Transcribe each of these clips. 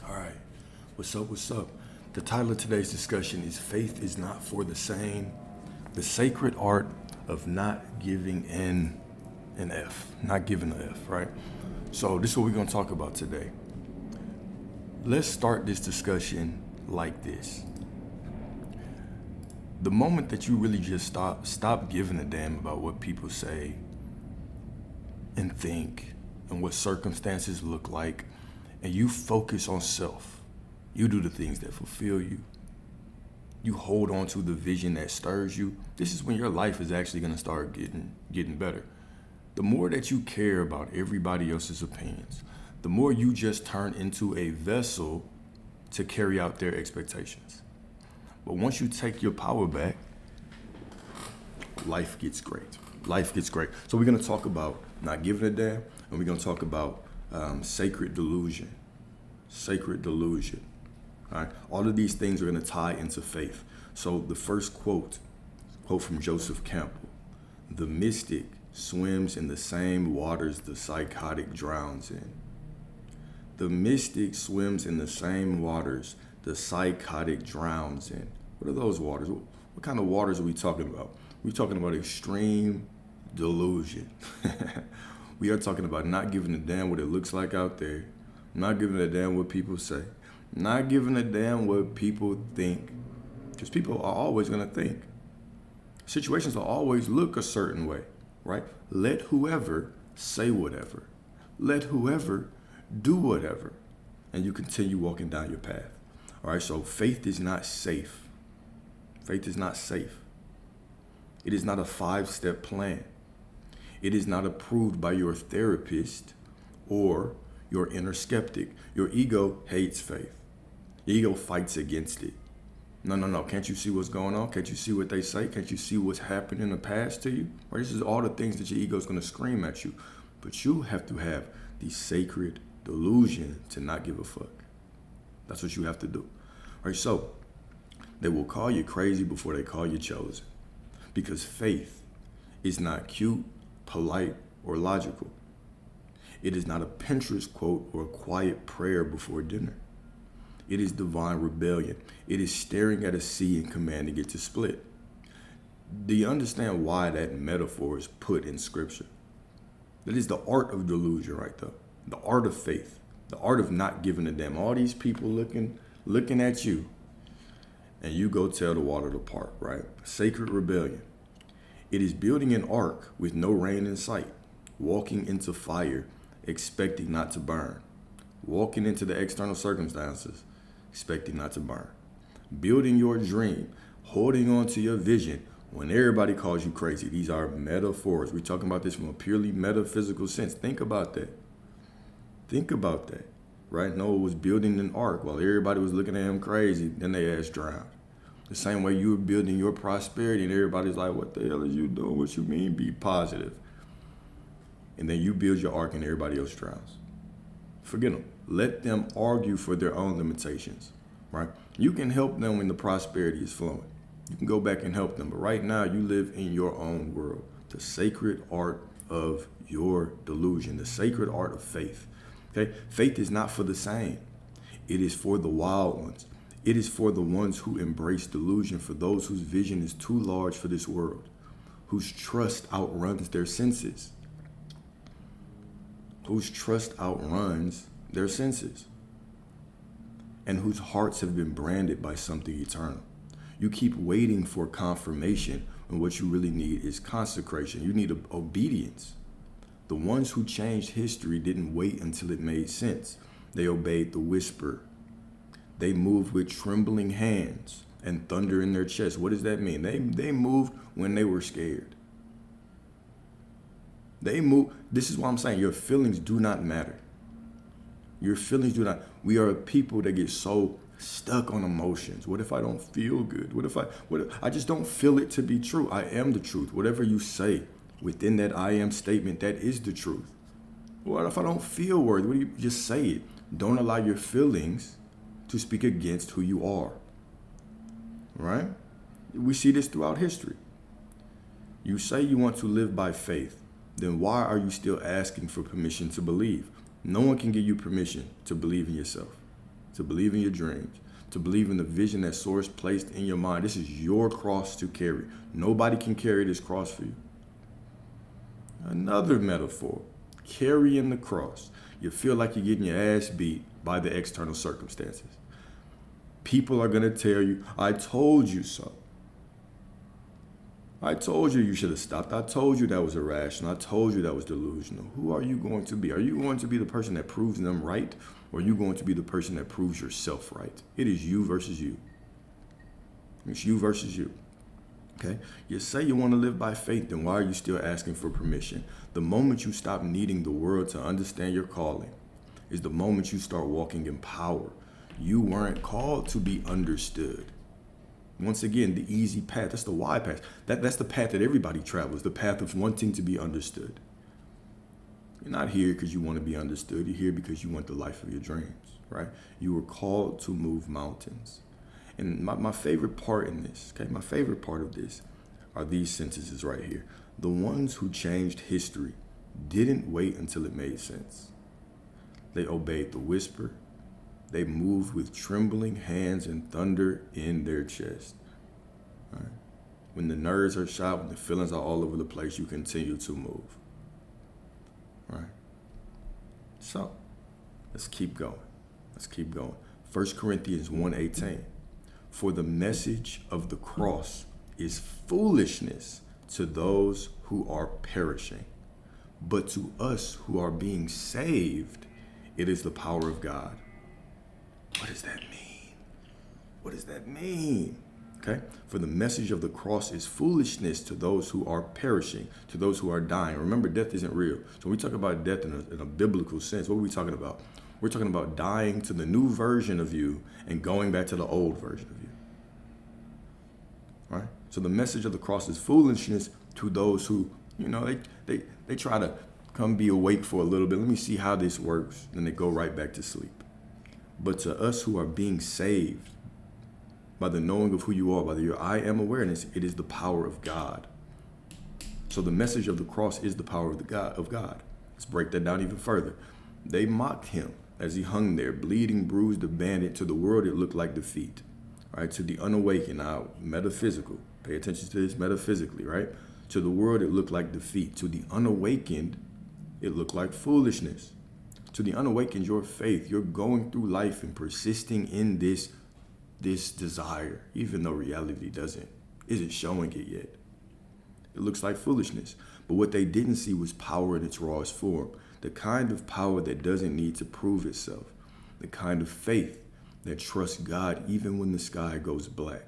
All right. What's up? What's up? The title of today's discussion is Faith is Not for the Sane, the sacred art of not giving in an F, not giving an F, right? So this is what we're going to talk about today. Let's start this discussion like this. The moment that you really just stop giving a damn about what people say and think and what circumstances look like, and you focus on self, you do the things that fulfill you, you hold on to the vision that stirs you, this is when your life is actually going to start getting better. The more that you care about everybody else's opinions, the more you just turn into a vessel to carry out their expectations. But once you take your power back, life gets great. Life gets great. So we're going to talk about not giving a damn, and we're going to talk about sacred delusion. Sacred delusion. All right. All of these things are going to tie into faith. So the first quote from Joseph Campbell: "The mystic swims in the same waters the psychotic drowns in." The mystic swims in the same waters the psychotic drowns in. What are those waters? What kind of waters are we talking about? We're talking about extreme delusion. We are talking about not giving a damn what it looks like out there, not giving a damn what people say, not giving a damn what people think. Because people are always going to think. Situations will always look a certain way, right? Let whoever say whatever. Let whoever do whatever. And you continue walking down your path. All right, so faith is not safe. Faith is not safe. It is not a 5-step plan. It is not approved by your therapist or your inner skeptic. Your ego hates faith. Your ego fights against it. No. Can't you see what's going on? Can't you see what they say? Can't you see what's happened in the past to you? Right? This is all the things that your ego is going to scream at you. But you have to have the sacred delusion to not give a fuck. That's what you have to do. All right, so they will call you crazy before they call you chosen. Because faith is not cute, polite, or logical. It is not a Pinterest quote or a quiet prayer before dinner. It is divine rebellion. It is staring at a sea and commanding it to split. Do you understand why that metaphor is put in scripture? That is the art of delusion right there. The art of faith. The art of not giving a damn. All these people looking at you, and you go tell the water to part, right? Sacred rebellion. It is building an ark with no rain in sight, walking into fire, expecting not to burn, walking into the external circumstances, expecting not to burn, building your dream, holding on to your vision when everybody calls you crazy. These are metaphors. We're talking about this from a purely metaphysical sense. Think about that. Think about that, right? Noah was building an ark while everybody was looking at him crazy, then they ass drowned. The same way you were building your prosperity and everybody's like, what the hell is you doing? What you mean be positive? And then you build your ark and everybody else drowns. Forget them. Let them argue for their own limitations, right? You can help them when the prosperity is flowing. You can go back and help them. But right now you live in your own world. The sacred art of your delusion, the sacred art of faith. Okay? Faith is not for the sane. It is for the wild ones. It is for the ones who embrace delusion, for those whose vision is too large for this world, whose trust outruns their senses. Whose trust outruns their senses. And whose hearts have been branded by something eternal. You keep waiting for confirmation when what you really need is consecration. You need obedience. The ones who changed history didn't wait until it made sense. They obeyed the whisper. They moved with trembling hands and thunder in their chest. What does that mean? They moved when they were scared. They moved. This is what I'm saying. Your feelings do not matter. Your feelings do not. We are a people that get so stuck on emotions. What if I don't feel good? What if I just don't feel it to be true? I am the truth. Whatever you say within that I am statement, that is the truth. What if I don't feel worthy? What do you just say it? Don't allow your feelings to speak against who you are. Right? We see this throughout history. You say you want to live by faith, then why are you still asking for permission to believe? No one can give you permission to believe in yourself. to believe in your dreams, to believe in the vision that Source placed in your mind. This is your cross to carry. Nobody can carry this cross for you. Another metaphor, carrying the cross. You feel like you're getting your ass beat by the external circumstances. People are going to tell you, I told you so. I told you should have stopped. I told you that was irrational. I told you that was delusional. Who are you going to be? Are you going to be the person that proves them right? Or are you going to be the person that proves yourself right? It is you versus you. It's you versus you. Okay? You say you want to live by faith, then why are you still asking for permission? The moment you stop needing the world to understand your calling is the moment you start walking in power. You weren't called to be understood. Once again, the easy path, that's the wide path. That's the path that everybody travels, the path of wanting to be understood. You're not here because you want to be understood. You're here because you want the life of your dreams, right? You were called to move mountains. And my favorite part in this, okay, my favorite part of this are these sentences right here. The ones who changed history didn't wait until it made sense. They obeyed the whisper. They moved with trembling hands and thunder in their chest. Right? When the nerves are shot, when the feelings are all over the place, you continue to move. Right? So, let's keep going. Let's keep going. 1 Corinthians 1:18. For the message of the cross is foolishness to those who are perishing, but to us who are being saved, it is the power of God. What does that mean? What does that mean? Okay? For the message of the cross is foolishness to those who are perishing, to those who are dying. Remember, death isn't real. So when we talk about death in a biblical sense, what are we talking about? We're talking about dying to the new version of you and going back to the old version of you. Right? So the message of the cross is foolishness to those who, they try to come be awake for a little bit. Let me see how this works. Then they go right back to sleep. But to us who are being saved by the knowing of who you are, by your I am awareness, it is the power of God. So the message of the cross is the power of God. Let's break that down even further. They mocked him as he hung there, bleeding, bruised, abandoned. To the world, it looked like defeat. Right? To the unawakened, now metaphysical. Pay attention to this metaphysically, right? To the world, it looked like defeat. To the unawakened, it looked like foolishness. To the unawakened, your faith, you're going through life and persisting in this desire, even though reality isn't showing it yet. It looks like foolishness. But what they didn't see was power in its rawest form. The kind of power that doesn't need to prove itself. The kind of faith that trusts God even when the sky goes black.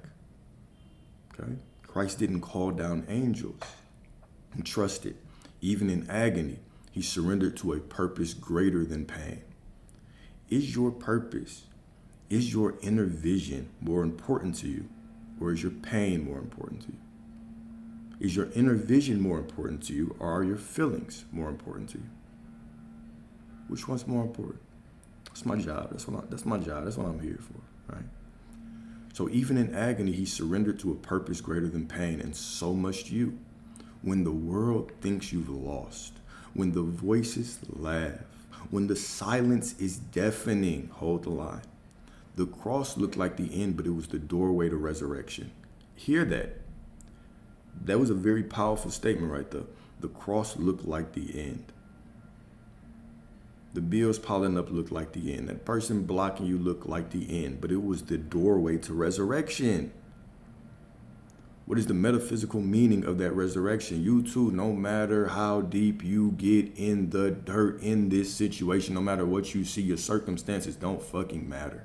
Okay? Christ didn't call down angels. He trusted. Even in agony, he surrendered to a purpose greater than pain. Is your purpose, is your inner vision more important to you, or is your pain more important to you? Is your inner vision more important to you, or are your feelings more important to you? Which one's more important? That's my job. That's my job. That's what I'm here for, right? So even in agony, he surrendered to a purpose greater than pain, and so must you. When the world thinks you've lost, when the voices laugh, when the silence is deafening, hold the line. The cross looked like the end, but it was the doorway to resurrection. Hear that. That was a very powerful statement right there. The cross looked like the end. The bills piling up looked like the end. That person blocking you looked like the end, but it was the doorway to resurrection. What is the metaphysical meaning of that resurrection? You too, no matter how deep you get in the dirt in this situation, no matter what you see, your circumstances don't fucking matter.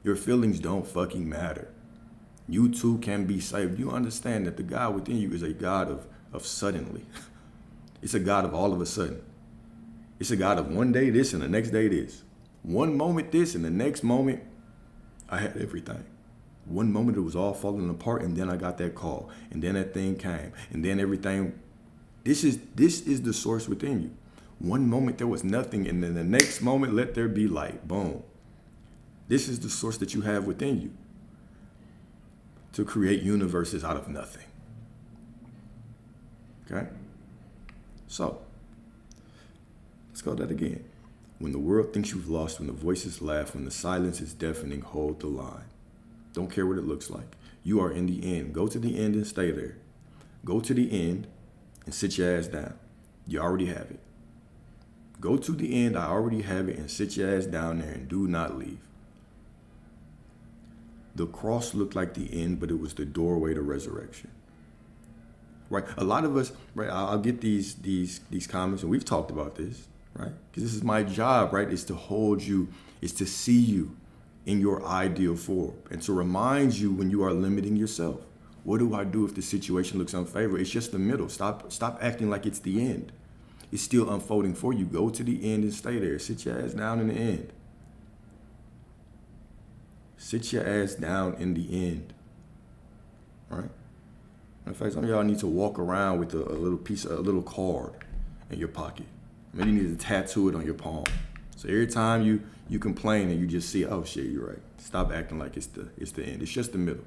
Your feelings don't fucking matter. You too can be saved. You understand that the God within you is a God of suddenly. It's a God of all of a sudden. It's a God of one day this and the next day this. One moment this and the next moment I had everything. One moment it was all falling apart, and then I got that call, and then that thing came, and then everything. This is the source within you. One moment there was nothing, and then the next moment let there be light. Boom. This is the source that you have within you to create universes out of nothing. Okay? So, let's go to that again. When the world thinks you've lost, when the voices laugh, when the silence is deafening, hold the line. Don't care what it looks like. You are in the end. Go to the end and stay there. Go to the end and sit your ass down. You already have it. Go to the end, I already have it, and sit your ass down there and do not leave. The cross looked like the end, but it was the doorway to resurrection. Right? A lot of us, right? I'll get these comments, and we've talked about this, right? Because this is my job, right? Is to hold you, is to see you in your ideal form, and to remind you when you are limiting yourself. What do I do if the situation looks unfavorable? It's just the middle. Stop acting like it's the end. It's still unfolding for you. Go to the end and stay there. Sit your ass down in the end. Sit your ass down in the end. All right? In fact, some of y'all need to walk around with a little card in your pocket. Maybe you need to tattoo it on your palm. So every time you complain and you just see, oh shit, you're right. Stop acting like it's the end. It's just the middle.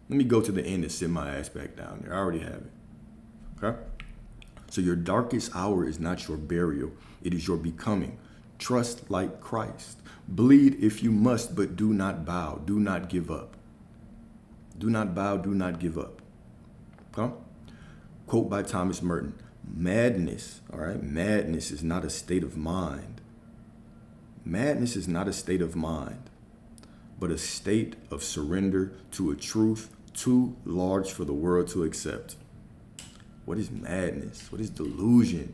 Let me go to the end and sit my ass back down there. I already have it. Okay? So your darkest hour is not your burial. It is your becoming. Trust like Christ. Bleed if you must, but do not bow. Do not give up. Do not bow. Do not give up. Okay? Quote by Thomas Merton. Madness, all right? Madness is not a state of mind. Madness is not a state of mind, but a state of surrender to a truth too large for the world to accept. What is madness? What is delusion?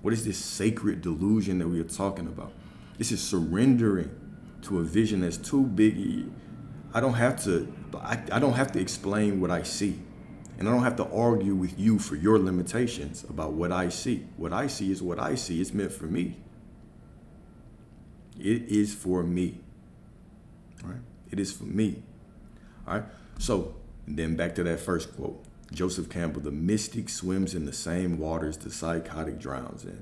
What is this sacred delusion that we are talking about? This is surrendering to a vision that's too big. I don't have to explain what I see. And I don't have to argue with you for your limitations about what I see. What I see is what I see. It's meant for me. It is for me. All right? It is for me. All right? So then back to that first quote. Joseph Campbell, the mystic swims in the same waters the psychotic drowns in.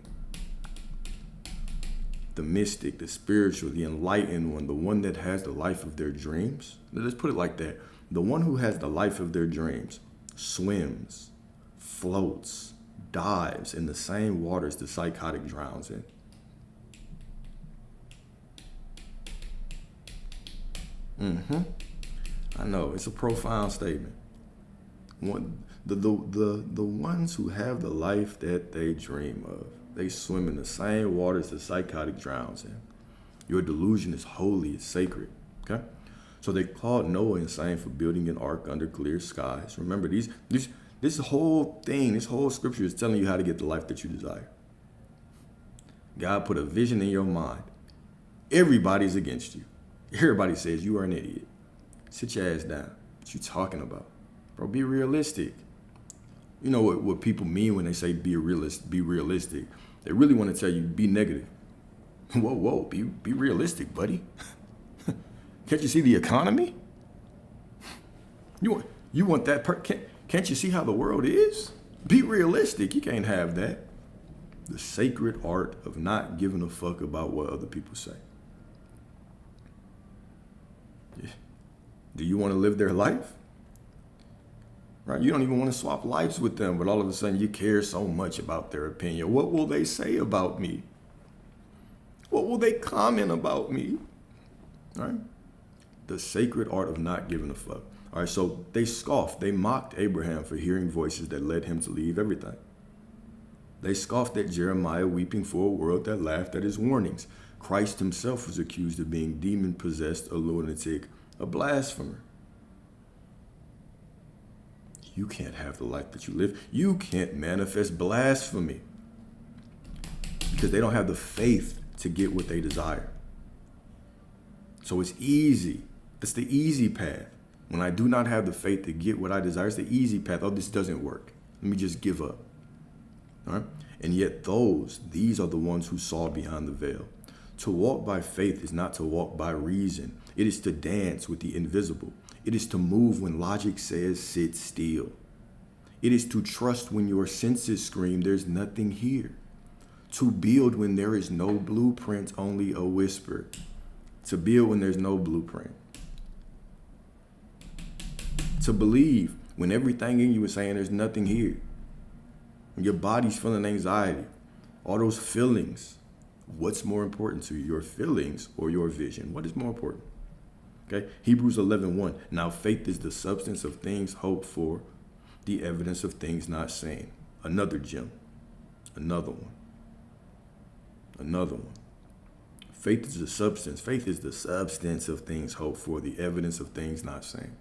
The mystic, the spiritual, the enlightened one, the one that has the life of their dreams. Let's put it like that. The one who has the life of their dreams swims, floats, dives in the same waters the psychotic drowns in. I know, it's a profound statement. The ones who have the life that they dream of, they swim in the same waters the psychotic drowns in. Your delusion is holy, it's sacred, okay? So they called Noah insane for building an ark under clear skies. Remember, this whole thing, this whole scripture is telling you how to get the life that you desire. God put a vision in your mind. Everybody's against you. Everybody says you are an idiot. Sit your ass down. What you talking about? Bro, be realistic. You know what people mean when they say be realistic. They really want to tell you be negative. Whoa, be realistic, buddy. Can't you see the economy? You want that can't you see how the world is? Be realistic. You can't have that. The sacred art of not giving a fuck about what other people say. Yeah. Do you want to live their life? Right? You don't even want to swap lives with them, but all of a sudden you care so much about their opinion. What will they say about me? What will they comment about me? All right? The sacred art of not giving a fuck. All right, so they scoffed. They mocked Abraham for hearing voices that led him to leave everything. They scoffed at Jeremiah, weeping for a world that laughed at his warnings. Christ himself was accused of being demon-possessed, a lunatic, a blasphemer. You can't have the life that you live. You can't manifest blasphemy because they don't have the faith to get what they desire. So it's easy. It's the easy path. When I do not have the faith to get what I desire, it's the easy path. Oh, this doesn't work. Let me just give up. All right? And yet these are the ones who saw beyond the veil. To walk by faith is not to walk by reason. It is to dance with the invisible. It is to move when logic says sit still. It is to trust when your senses scream there's nothing here. To build when there is no blueprint, only a whisper. To build when there's no blueprint. To believe when everything in you is saying there's nothing here. When your body's feeling anxiety, all those feelings What's more important to you, your feelings or your vision? What is more important? Okay, Hebrews 11:1. Now faith is the substance of things hoped for, the evidence of things not seen. Another gem. Another one. Another one. Faith is the substance. Faith is the substance of things hoped for, the evidence of things not seen.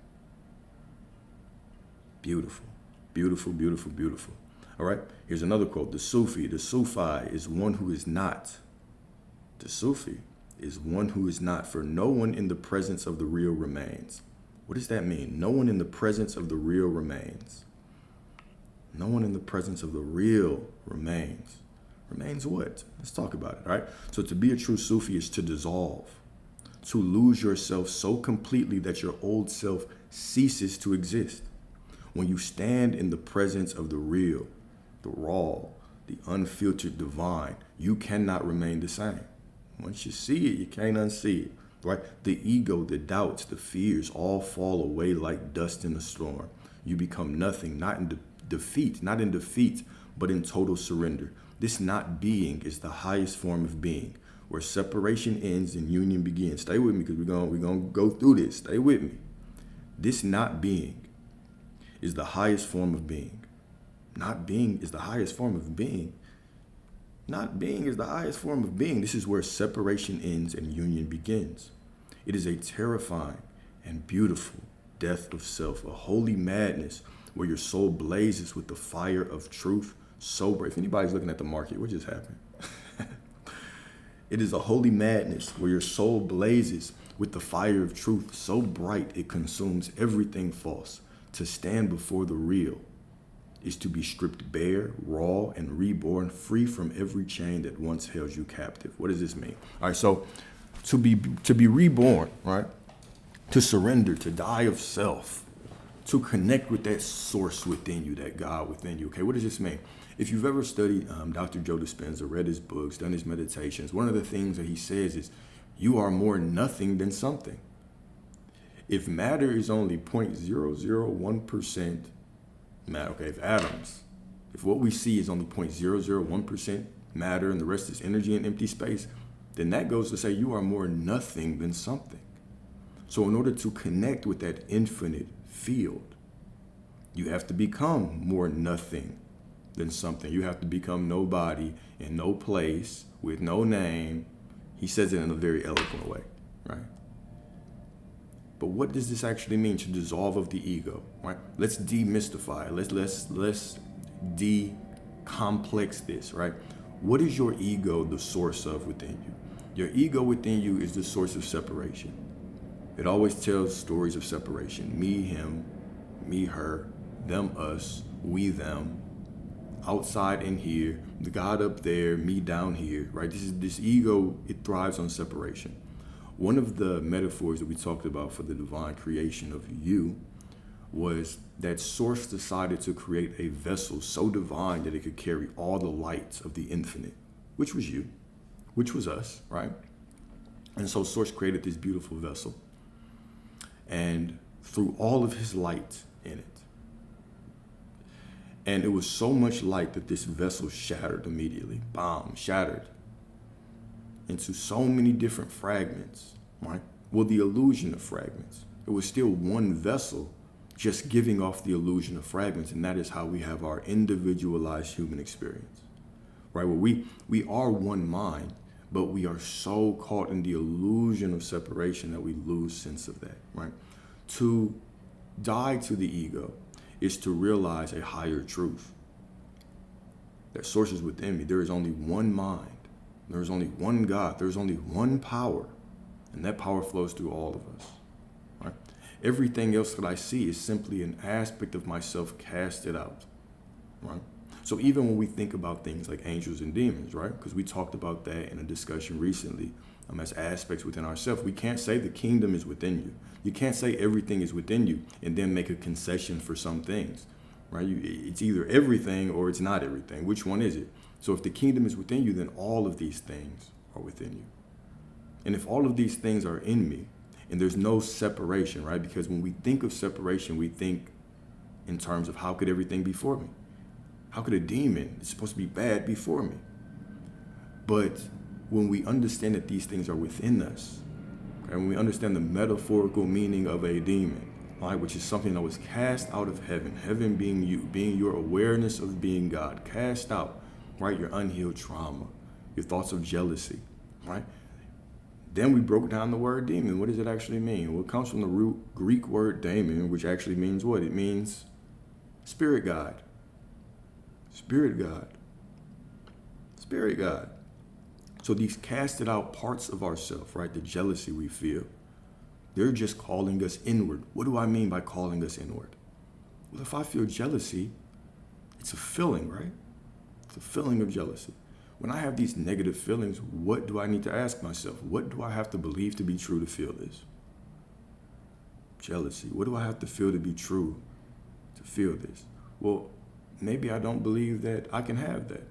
Beautiful. Beautiful, beautiful, beautiful. All right, here's another quote. The Sufi is one who is not. The Sufi is one who is not, for no one in the presence of the real remains. What does that mean? No one in the presence of the real remains. No one in the presence of the real remains. Remains what? Let's talk about it, all right? So to be a true Sufi is to dissolve, to lose yourself so completely that your old self ceases to exist. When you stand in the presence of the real, the raw, the unfiltered divine, you cannot remain the same. Once you see it, you can't unsee it, right? The ego, the doubts, the fears all fall away like dust in a storm. You become nothing, not in defeat, but in total surrender. This not being is the highest form of being, where separation ends and union begins. Stay with me, because we're gonna go through this. Stay with me. This not being is the highest form of being. Not being is the highest form of being. Not being is the highest form of being. This is where separation ends and union begins. It is a terrifying and beautiful death of self, a holy madness where your soul blazes with the fire of truth so bright. If anybody's looking at the market, what just happened? It is a holy madness where your soul blazes with the fire of truth so bright it consumes everything false. To stand before the real is to be stripped bare, raw, and reborn, free from every chain that once held you captive. What does this mean? All right, so to be reborn, right? To surrender, to die of self, to connect with that source within you, that God within you. Okay, what does this mean? If you've ever studied Dr. Joe Dispenza, read his books, done his meditations, one of the things that he says is, you are more nothing than something. If matter is only 0.001% matter, okay, if what we see is only 0.001% matter and the rest is energy and empty space, then that goes to say you are more nothing than something. So in order to connect with that infinite field, you have to become more nothing than something. You have to become nobody in no place with no name. He says it in a very eloquent way, right? But what does this actually mean, to dissolve of the ego, right? Let's demystify. Let's de-complex this, right? What is your ego the source of within you? Your ego within you is the source of separation. It always tells stories of separation. Me, him, me, her, them, us, we, them, outside in here, the God up there, me down here, right? This ego, it thrives on separation. One of the metaphors that we talked about for the divine creation of you was that Source decided to create a vessel so divine that it could carry all the lights of the infinite, which was you, which was us, right? And so Source created this beautiful vessel and threw all of his light in it. And it was so much light that this vessel shattered immediately. Bomb, shattered into so many different fragments, right? Well, the illusion of fragments. It was still one vessel, just giving off the illusion of fragments, and that is how we have our individualized human experience, right? Well, we are one mind, but we are so caught in the illusion of separation that we lose sense of that, right? To die to the ego is to realize a higher truth. That Source is within me. There is only one mind. There is only one God. There's only one power, and that power flows through all of us, right? Everything else that I see is simply an aspect of myself casted out, right? So even when we think about things like angels and demons, right? Because we talked about that in a discussion recently, as aspects within ourselves, we can't say the kingdom is within you. You can't say everything is within you and then make a concession for some things, right? It's either everything or it's not everything. Which one is it? So if the kingdom is within you, then all of these things are within you. And if all of these things are in me, and there's no separation, right? Because when we think of separation, we think in terms of how could everything be for me? How could a demon, it's supposed to be bad, be for me? But when we understand that these things are within us, okay, when we understand the metaphorical meaning of a demon, right, which is something that was cast out of heaven, heaven being you, being your awareness of being God, cast out, right, your unhealed trauma, your thoughts of jealousy, right? Then we broke down the word demon. What does it actually mean? Well, it comes from the root Greek word daemon, which actually means what? It means spirit guide. Spirit guide. Spirit guide. So these casted out parts of ourselves, right, the jealousy we feel, they're just calling us inward. What do I mean by calling us inward? Well, if I feel jealousy, it's a feeling, right? It's a feeling of jealousy. When I have these negative feelings, what do I need to ask myself? What do I have to believe to be true to feel this? Jealousy. What do I have to feel to be true to feel this? Well, maybe I don't believe that I can have that.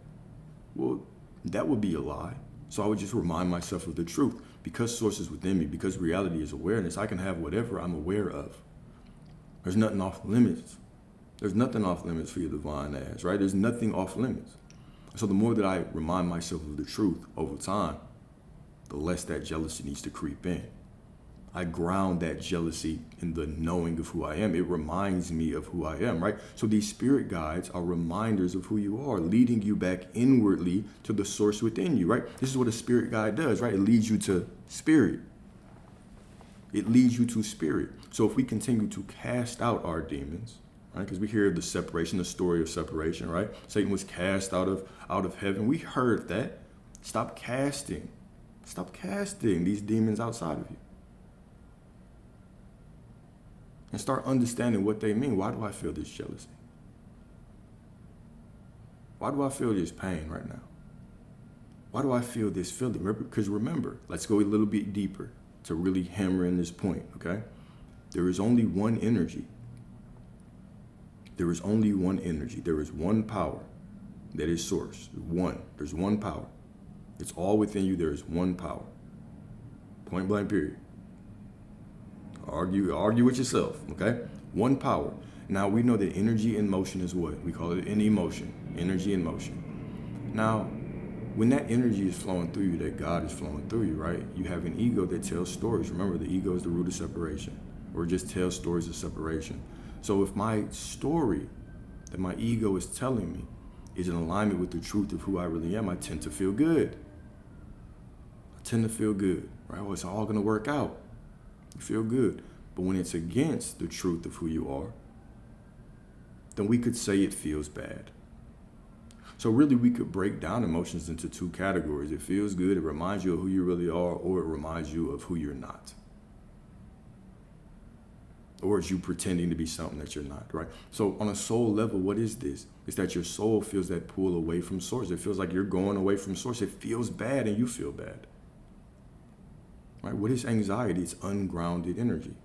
Well, that would be a lie. So I would just remind myself of the truth. Because source is within me, because reality is awareness, I can have whatever I'm aware of. There's nothing off limits. There's nothing off limits for your divine ass, right? There's nothing off limits. So the more that I remind myself of the truth over time, the less that jealousy needs to creep in. I ground that jealousy in the knowing of who I am. It reminds me of who I am, right? So these spirit guides are reminders of who you are, leading you back inwardly to the source within you, right? This is what a spirit guide does, right? It leads you to spirit. It leads you to spirit. So if we continue to cast out our demons, right? Because we hear the separation, the story of separation, right? Satan was cast out of heaven. We heard that. Stop casting. Stop casting these demons outside of you. And start understanding what they mean. Why do I feel this jealousy? Why do I feel this pain right now? Why do I feel this feeling? Because remember, let's go a little bit deeper to really hammer in this point, okay? There is only one energy. There is only one energy. There is one power that is source. One. There's one power. It's all within you. There is one power. Point blank, period. Argue with yourself, okay? One power. Now we know that energy in motion is what? We call it an emotion. Energy in motion. Now, when that energy is flowing through you, that God is flowing through you, right? You have an ego that tells stories. Remember, the ego is the root of separation, or just tells stories of separation. So if my story that my ego is telling me is in alignment with the truth of who I really am, I tend to feel good. I tend to feel good, right? Well, it's all gonna work out. You feel good. But when it's against the truth of who you are, then we could say it feels bad. So really, we could break down emotions into two categories. It feels good, it reminds you of who you really are, or it reminds you of who you're not. Or it's you pretending to be something that you're not, right? So on a soul level, what is this? It's that your soul feels that pull away from source. It feels like you're going away from source. It feels bad and you feel bad. Right? What is anxiety? It's ungrounded energy.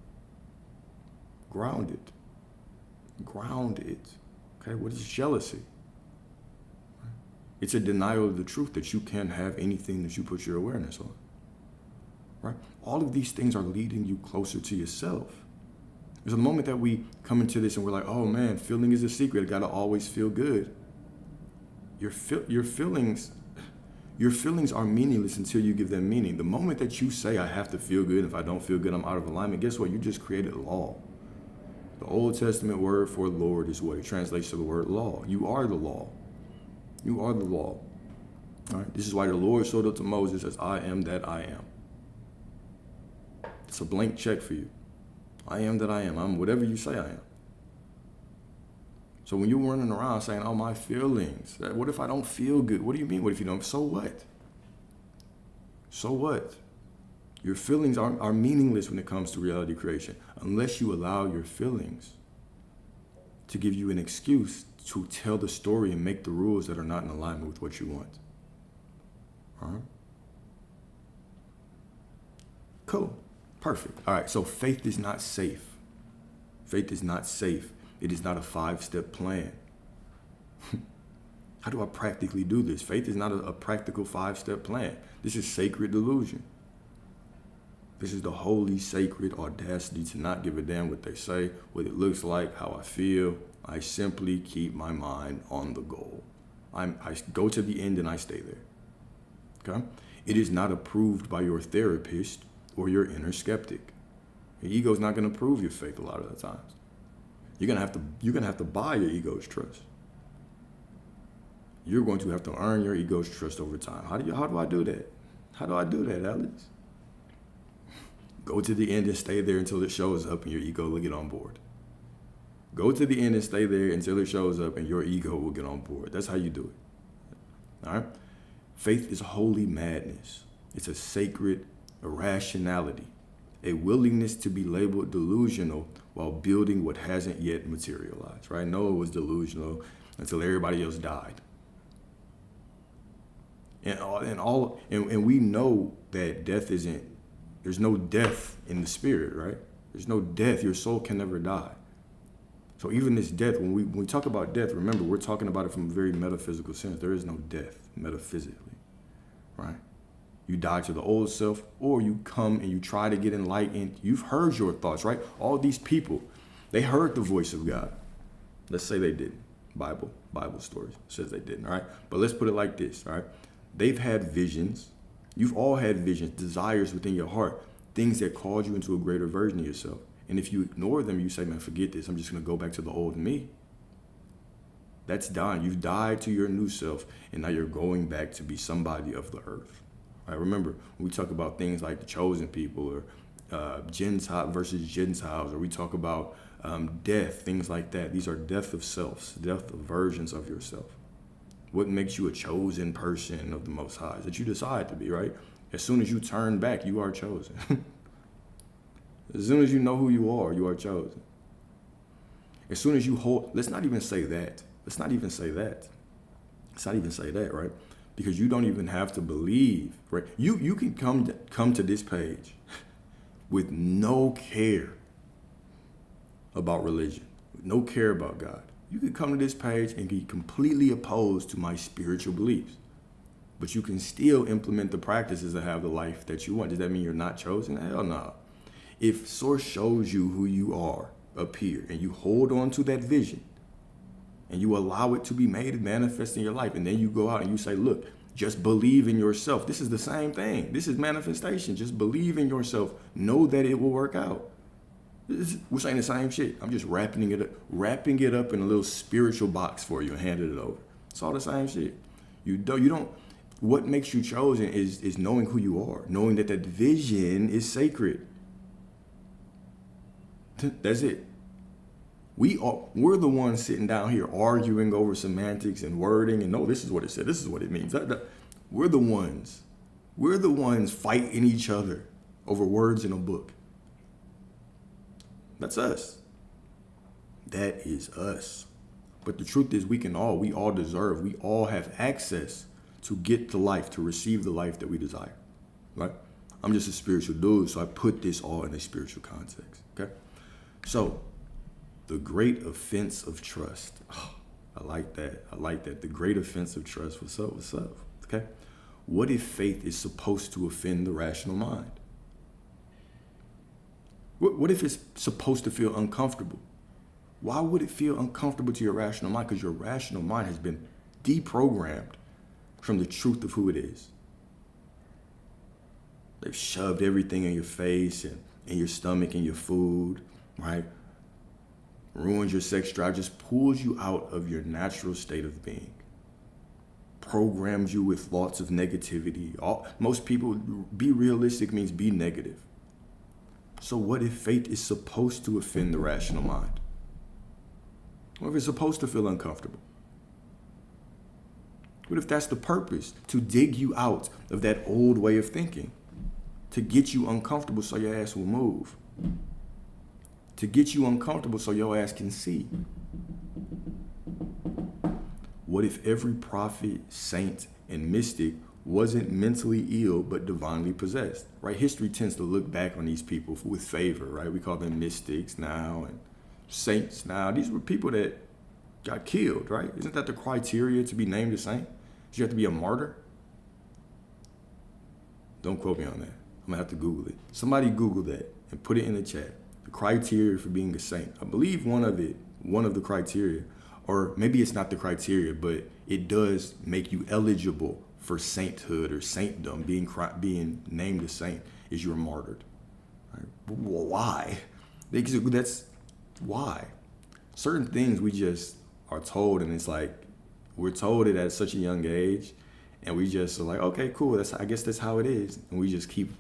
Ground it. Ground it. Okay, what is jealousy? It's a denial of the truth that you can't have anything that you put your awareness on. Right? All of these things are leading you closer to yourself. There's a moment that we come into this and we're like, oh man, feeling is a secret. I gotta always feel good. Your feelings are meaningless until you give them meaning. The moment that you say, I have to feel good, if I don't feel good, I'm out of alignment, guess what? You just created law. The Old Testament word for Lord is what? It translates to the word law. You are the law. You are the law. All right? This is why the Lord showed up to Moses as I am that I am. It's a blank check for you. I am that I am. I'm whatever you say I am. So when you're running around saying, oh, my feelings, what if I don't feel good? What do you mean? What if you don't? So what? So what? Your feelings are meaningless when it comes to reality creation, unless you allow your feelings to give you an excuse to tell the story and make the rules that are not in alignment with what you want. All right? Cool. Perfect. All right, so faith is not safe. Faith is not safe. It is not a 5-step plan. How do I practically do this? Faith is not a practical 5-step plan. This is sacred delusion. This is the holy, sacred audacity to not give a damn what they say, what it looks like, how I feel. I simply keep my mind on the goal. I go to the end and I stay there. Okay? It is not approved by your therapist or your inner skeptic. Your ego's not going to prove your faith a lot of the times. You're gonna have to buy your ego's trust. You're going to have to earn your ego's trust over time. How do I do that? How do I do that, Alex? Go to the end and stay there until it shows up and your ego will get on board. Go to the end and stay there until it shows up and your ego will get on board. That's how you do it. All right? Faith is holy madness. It's a sacred irrationality, a willingness to be labeled delusional while building what hasn't yet materialized, right? Noah was delusional until everybody else died. And we know that death there's no death in the spirit, right? There's no death. Your soul can never die. So even this death, when we talk about death, remember, we're talking about it from a very metaphysical sense. There is no death metaphysically, right? You die to the old self, or you come and you try to get enlightened. You've heard your thoughts, right? All these people, they heard the voice of God. Let's say they didn't. Bible stories says they didn't, all right? But let's put it like this, all right? They've had visions. You've all had visions, desires within your heart, things that called you into a greater version of yourself. And if you ignore them, you say, man, forget this. I'm just going to go back to the old me. That's dying. You've died to your new self, and now you're going back to be somebody of the earth. All right, remember, when we talk about things like the chosen people or Gentile versus Gentiles, or we talk about death, things like that. These are death of selves, death of versions of yourself. What makes you a chosen person of the Most High is that you decide to be, right? As soon as you turn back, you are chosen. As soon as you know who you are chosen. As soon as you let's not even say that. Let's not even say that, right? Because you don't even have to believe, right? You can come to this page with no care about religion, no care about God. You can come to this page and be completely opposed to my spiritual beliefs, but you can still implement the practices that have the life that you want. Does that mean you're not chosen? Hell no. If Source shows you who you are up here and you hold on to that vision and you allow it to be made and manifest in your life, and then you go out and you say, look, just believe in yourself. This is the same thing. This is manifestation. Just believe in yourself. Know that it will work out. We're saying the same shit. I'm just wrapping it up in a little spiritual box for you and handing it over. It's all the same shit. You don't. What makes you chosen is knowing who you are, knowing that vision is sacred. That's it. We're the ones sitting down here arguing over semantics and wording and no, this is what it said. This is what it means. We're the ones fighting each other over words in a book. That's us. That is us. But the truth is we all deserve, we all have access to get the life, to receive the life that we desire, right? I'm just a spiritual dude, so I put this all in a spiritual context, okay? So, the great offense of trust. Oh, I like that. The great offense of trust. What's up? Okay? What if faith is supposed to offend the rational mind? What if it's supposed to feel uncomfortable? Why would it feel uncomfortable to your rational mind? Because your rational mind has been deprogrammed from the truth of who it is. They've shoved everything in your face and in your stomach and your food, right? Ruins your sex drive, just pulls you out of your natural state of being. Programs you with thoughts of negativity. Most people, be realistic means be negative. So what if faith is supposed to offend the rational mind? What if it's supposed to feel uncomfortable? What if that's the purpose? To dig you out of that old way of thinking. To get you uncomfortable so your ass will move. To get you uncomfortable so your ass can see. What if every prophet, saint, and mystic wasn't mentally ill but divinely possessed, right? History tends to look back on these people with favor, right? We call them mystics now and saints now. These were people that got killed, right? Isn't that the criteria to be named a saint? You have to be a martyr? Don't quote me on that. I'm gonna have to Google it. Somebody Google that and put it in the chat. The criteria for being a saint. I believe one of the criteria, or maybe it's not the criteria, but it does make you eligible for sainthood or saintdom, being named a saint, is you're martyred. Right? Why? Because that's why. Certain things we just are told, and it's like we're told it at such a young age, and we just are like, okay, cool. I guess that's how it is, and we just keep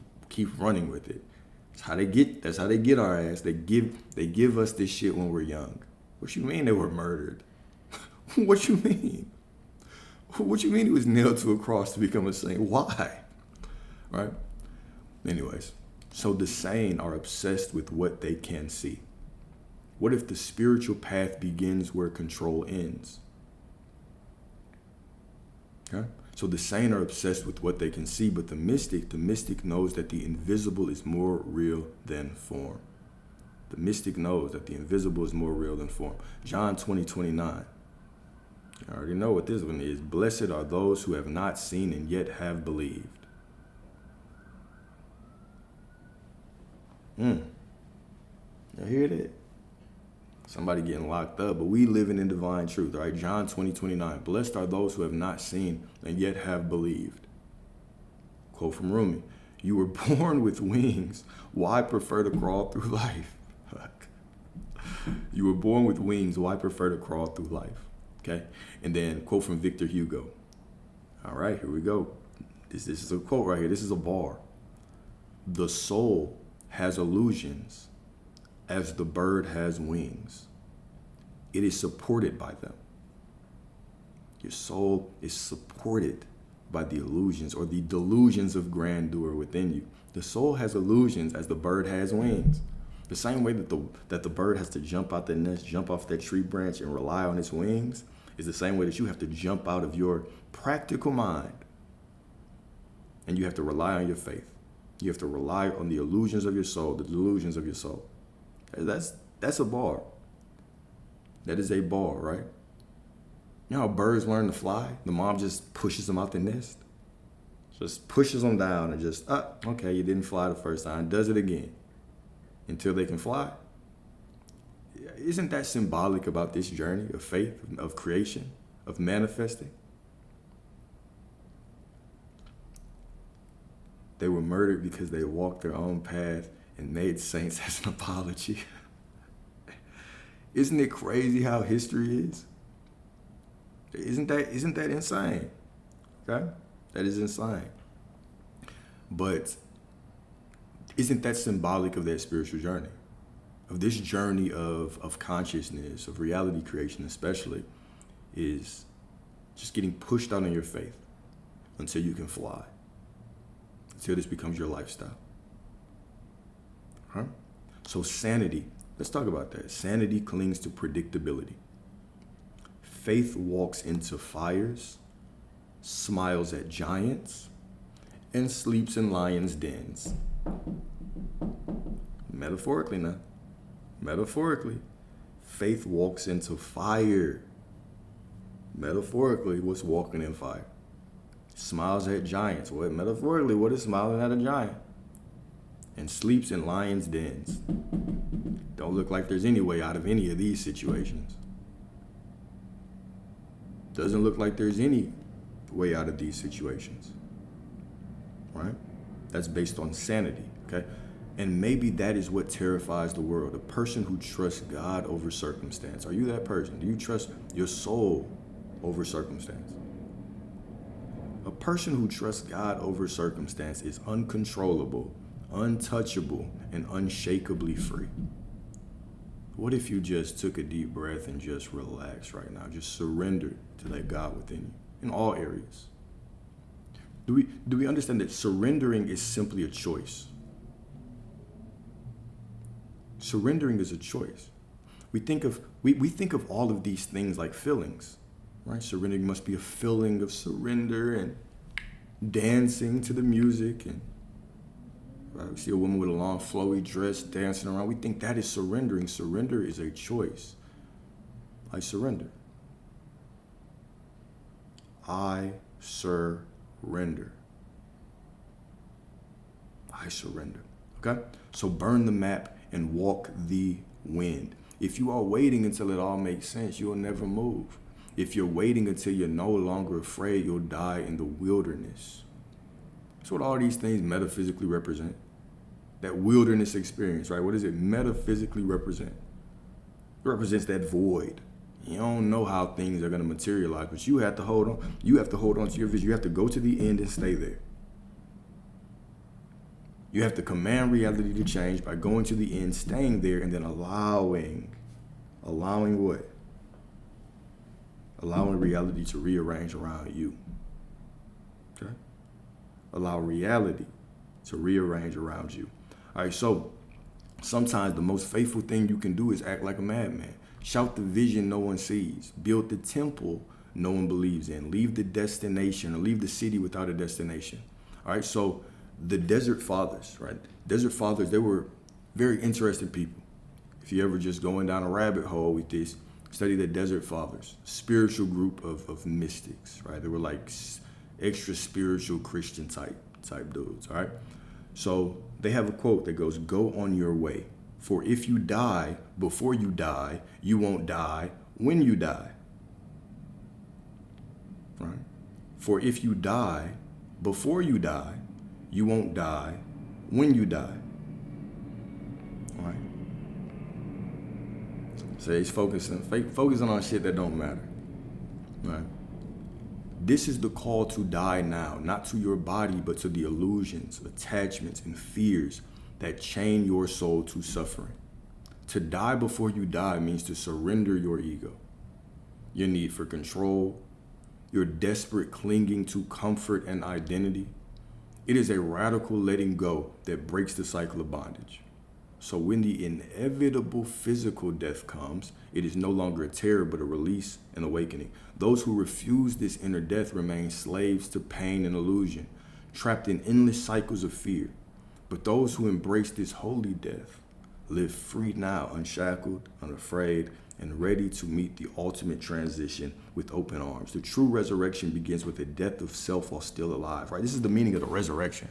running with it. That's how they get our ass. They give us this shit when we're young. What you mean they were murdered? What you mean? What you mean he was nailed to a cross to become a saint? Why? Right? Anyways, so the sane are obsessed with what they can see. What if the spiritual path begins where control ends? Okay? So the sane are obsessed with what they can see, but the mystic knows that the invisible is more real than form. The mystic knows that the invisible is more real than form. John 20:29. I already know what this one is. Blessed are those who have not seen and yet have believed. Now here it is. Somebody getting locked up, but we living in divine truth, right? John 20:29. Blessed are those who have not seen and yet have believed. Quote from Rumi. You were born with wings. Why prefer to crawl through life? You were born with wings. Why prefer to crawl through life? Okay. And then quote from Victor Hugo. All right, here we go. This is a quote right here. This is a bar. The soul has illusions as the bird has wings. It is supported by them. Your soul is supported by the illusions or the delusions of grandeur within you. The soul has illusions as the bird has wings. The same way that the bird has to jump out the nest, jump off that tree branch and rely on its wings is the same way that you have to jump out of your practical mind and you have to rely on your faith. You have to rely on the illusions of your soul, the delusions of your soul. That's a bar. That is a bar, right? You know how birds learn to fly? The mom just pushes them out the nest. Just pushes them down and just, okay, you didn't fly the first time. Does it again until they can fly. Isn't that symbolic about this journey of faith, of creation, of manifesting? They were murdered because they walked their own path and made saints as an apology. Isn't it crazy how history is? Isn't that insane? Okay? That is insane. But isn't that symbolic of that spiritual journey? Of this journey of consciousness, of reality creation especially, is just getting pushed out on your faith until you can fly. Until this becomes your lifestyle. Huh? So sanity, let's talk about that. Sanity clings to predictability. Faith walks into fires, smiles at giants, and sleeps in lions' dens. Metaphorically now. Metaphorically, faith walks into fire. Metaphorically, what's walking in fire? Smiles at giants. What metaphorically, what is smiling at a giant? And sleeps in lions' dens. Don't look like there's any way out of any of these situations. Doesn't look like there's any way out of these situations. Right? That's based on sanity, okay? And maybe that is what terrifies the world. A person who trusts God over circumstance. Are you that person? Do you trust your soul over circumstance? A person who trusts God over circumstance is uncontrollable, untouchable, and unshakably free. What if you just took a deep breath and just relaxed right now? Just surrendered to that God within you in all areas. Do we understand that surrendering is simply a choice? Surrendering is a choice. We think of all of these things like feelings, right? Surrendering must be a feeling of surrender and dancing to the music. And right, we see a woman with a long flowy dress dancing around. We think that is surrendering. Surrender is a choice. I surrender. I surrender. I surrender. Okay? So burn the map and walk the wind. If you are waiting until it all makes sense, you'll never move. If you're waiting until you're no longer afraid, you'll die in the wilderness. That's what all these things metaphysically represent. That wilderness experience, right? What does it metaphysically represent? It represents that void. You don't know how things are going to materialize, but you have to hold on. You have to hold on to your vision. You have to go to the end and stay there. You have to command reality to change by going to the end, staying there, and then allowing what? Allowing reality to rearrange around you. Okay? Allow reality to rearrange around you. All right, so sometimes the most faithful thing you can do is act like a madman. Shout the vision no one sees. Build the temple no one believes in. Leave the destination, or leave the city without a destination. All right, so the Desert Fathers, right? Desert Fathers, they were very interesting people. If you ever just going down a rabbit hole with this, study the Desert Fathers, spiritual group of mystics, right? They were like extra spiritual Christian type dudes, all right? So they have a quote that goes, "Go on your way, for if you die before you die, you won't die when you die." Right? For if you die before you die, you won't die when you die. All right? So he's focusing on shit that don't matter. Right? This is the call to die now, not to your body, but to the illusions, attachments, and fears that chain your soul to suffering. To die before you die means to surrender your ego, your need for control, your desperate clinging to comfort and identity. It is a radical letting go that breaks the cycle of bondage. So when the inevitable physical death comes, it is no longer a terror, but a release and awakening. Those who refuse this inner death remain slaves to pain and illusion, trapped in endless cycles of fear. But those who embrace this holy death live free now, unshackled, unafraid, and ready to meet the ultimate transition with open arms. The true resurrection begins with the death of self while still alive, right? This is the meaning of the resurrection.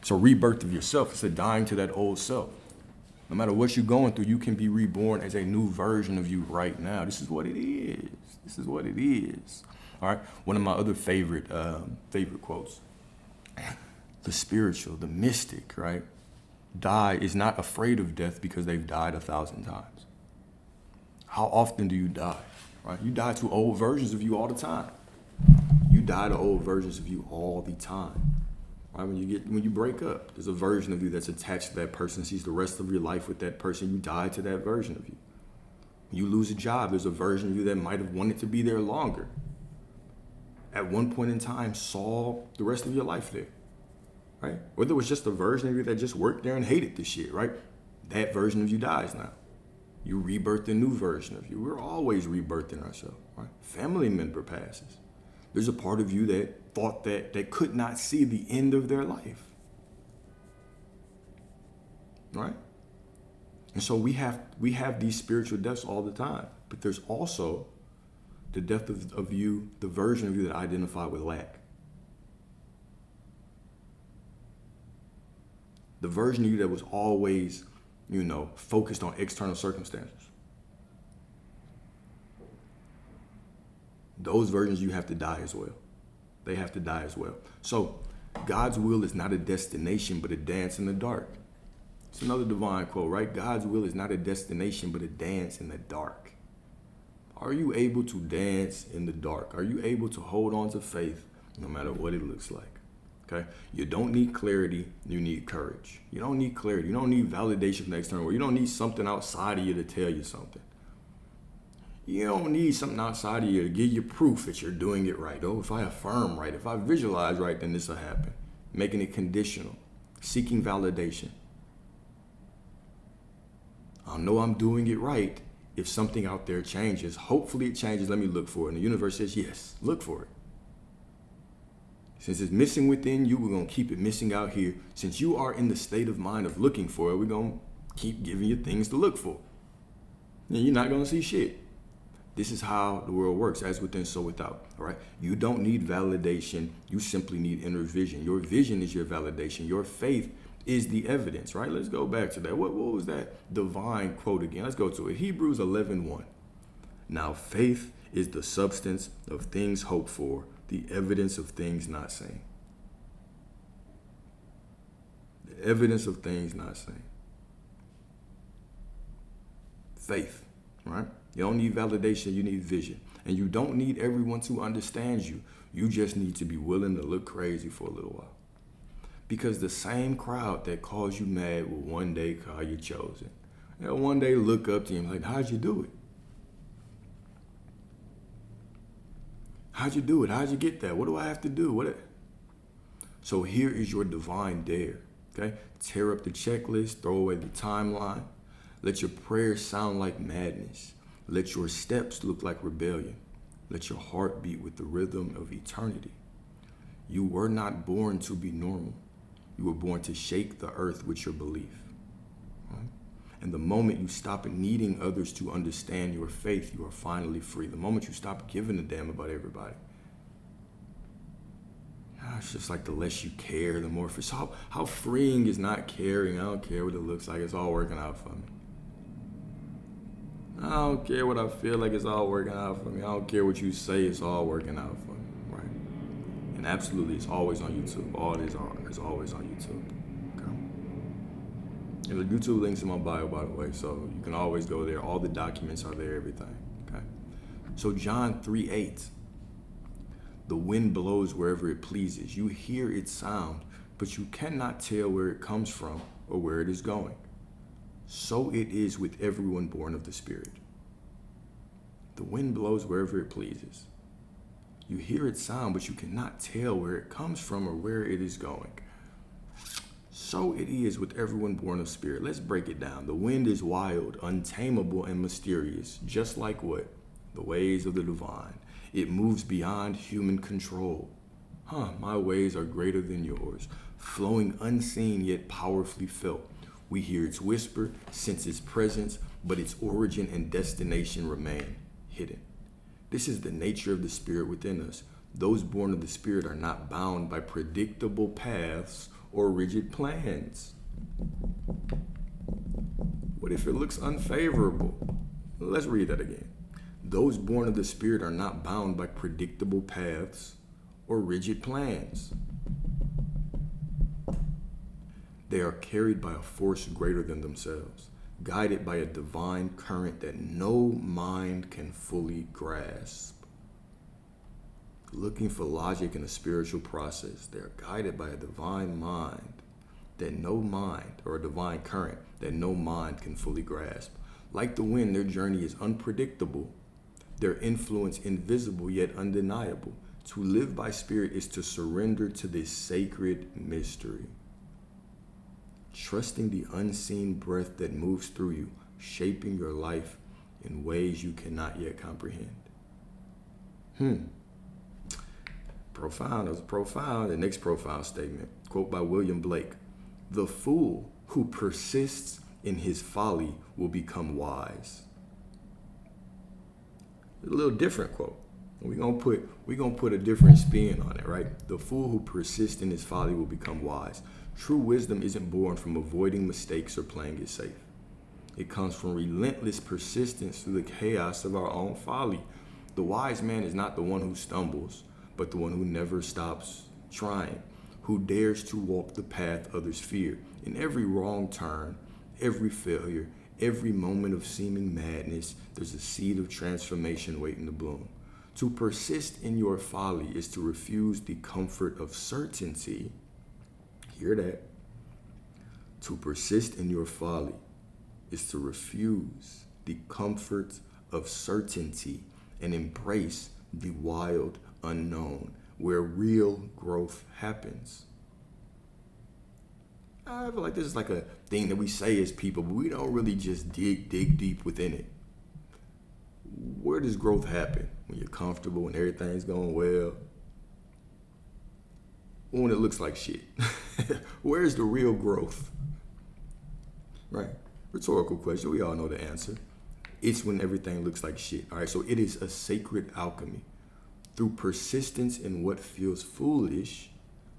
It's a rebirth of yourself. It's a dying to that old self. No matter what you're going through, you can be reborn as a new version of you right now. This is what it is. This is what it is. All right. One of my other favorite quotes, the spiritual, the mystic, right? Is not afraid of death because they've died 1,000 times. How often do you die? Right? You die to old versions of you all the time. You die to old versions of you all the time. Right? When you break up, there's a version of you that's attached to that person, sees the rest of your life with that person. You die to that version of you. When you lose a job, there's a version of you that might have wanted to be there longer. At one point in time, saw the rest of your life there. Right? Whether it was just a version of you that just worked there and hated this shit, right? That version of you dies now. You rebirth a new version of you. We're always rebirthing ourselves, right? Family member passes. There's a part of you that thought that they could not see the end of their life, right? And so we have these spiritual deaths all the time, but there's also the death of you, the version of you that identified with lack. The version of you that was always, focused on external circumstances. Those versions you have to die as well. They have to die as well. So God's will is not a destination, but a dance in the dark. It's another divine quote, right? God's will is not a destination, but a dance in the dark. Are you able to dance in the dark? Are you able to hold on to faith no matter what it looks like? Okay? You don't need clarity, you need courage. You don't need clarity. You don't need validation from the external world. You don't need something outside of you to tell you something. You don't need something outside of you to give you proof that you're doing it right. Oh, if I affirm right, if I visualize right, then this will happen. Making it conditional, seeking validation. I'll know I'm doing it right if something out there changes. Hopefully it changes. Let me look for it. And the universe says, yes, look for it. Since it's missing within you, we're going to keep it missing out here. Since you are in the state of mind of looking for it, we're going to keep giving you things to look for. And you're not going to see shit. This is how the world works, as within, so without, all right? You don't need validation. You simply need inner vision. Your vision is your validation. Your faith is the evidence, right? Let's go back to that. What was that divine quote again? Let's go to it. Hebrews 11:1. Now faith is the substance of things hoped for, the evidence of things not seen. The evidence of things not seen. Faith, right? You don't need validation, you need vision. And you don't need everyone to understand you. You just need to be willing to look crazy for a little while. Because the same crowd that calls you mad will one day call you chosen. They'll one day look up to you and be like, how'd you do it? How'd you do it? How'd you get that? What do I have to do? So here is your divine dare, okay? Tear up the checklist, throw away the timeline. Let your prayers sound like madness. Let your steps look like rebellion. Let your heart beat with the rhythm of eternity. You were not born to be normal. You were born to shake the earth with your belief. Right? And the moment you stop needing others to understand your faith, you are finally free. The moment you stop giving a damn about everybody. It's just like the less you care, the more free. So how freeing is not caring? I don't care what it looks like. It's all working out for me. I don't care what I feel like, it's all working out for me. I don't care what you say, it's all working out for me, right? And absolutely, it's always on YouTube. All it is always on YouTube. Okay? And the YouTube link's in my bio, by the way, so you can always go there. All the documents are there, everything. Okay? So John 3:8. The wind blows wherever it pleases. You hear its sound, but you cannot tell where it comes from or where it is going. So it is with everyone born of the Spirit. The wind blows wherever it pleases. You hear its sound, but you cannot tell where it comes from or where it is going. So it is with everyone born of Spirit. Let's break it down. The wind is wild, untamable, and mysterious, just like what? The ways of the divine. It moves beyond human control. My ways are greater than yours, flowing unseen yet powerfully felt. We hear its whisper, sense its presence, but its origin and destination remain hidden. This is the nature of the Spirit within us. Those born of the Spirit are not bound by predictable paths or rigid plans. What if it looks unfavorable? Let's read that again. Those born of the Spirit are not bound by predictable paths or rigid plans. They are carried by a force greater than themselves, guided by a divine current that no mind can fully grasp. Looking for logic in a spiritual process, they are guided by a divine mind that no mind, or a divine current that no mind can fully grasp. Like the wind, their journey is unpredictable, their influence invisible yet undeniable. To live by Spirit is to surrender to this sacred mystery. Trusting the unseen breath that moves through you, shaping your life in ways you cannot yet comprehend. Profound. That was profound. The next profound statement, quote by William Blake. The fool who persists in his folly will become wise. A little different quote. We're gonna put a different spin on it, right? The fool who persists in his folly will become wise. True wisdom isn't born from avoiding mistakes or playing it safe. It comes from relentless persistence through the chaos of our own folly. The wise man is not the one who stumbles, but the one who never stops trying, who dares to walk the path others fear. In every wrong turn, every failure, every moment of seeming madness, there's a seed of transformation waiting to bloom. To persist in your folly is to refuse the comfort of certainty. Hear that? To persist in your folly is to refuse the comfort of certainty and embrace the wild unknown where real growth happens. I feel like this is like a thing that we say as people, but we don't really just dig deep within it. Where does growth happen? When you're comfortable, when everything's going well? When it looks like shit? Where's the real growth? Right? Rhetorical question. We all know the answer. It's when everything looks like shit. All right, so it is a sacred alchemy. Through persistence in what feels foolish,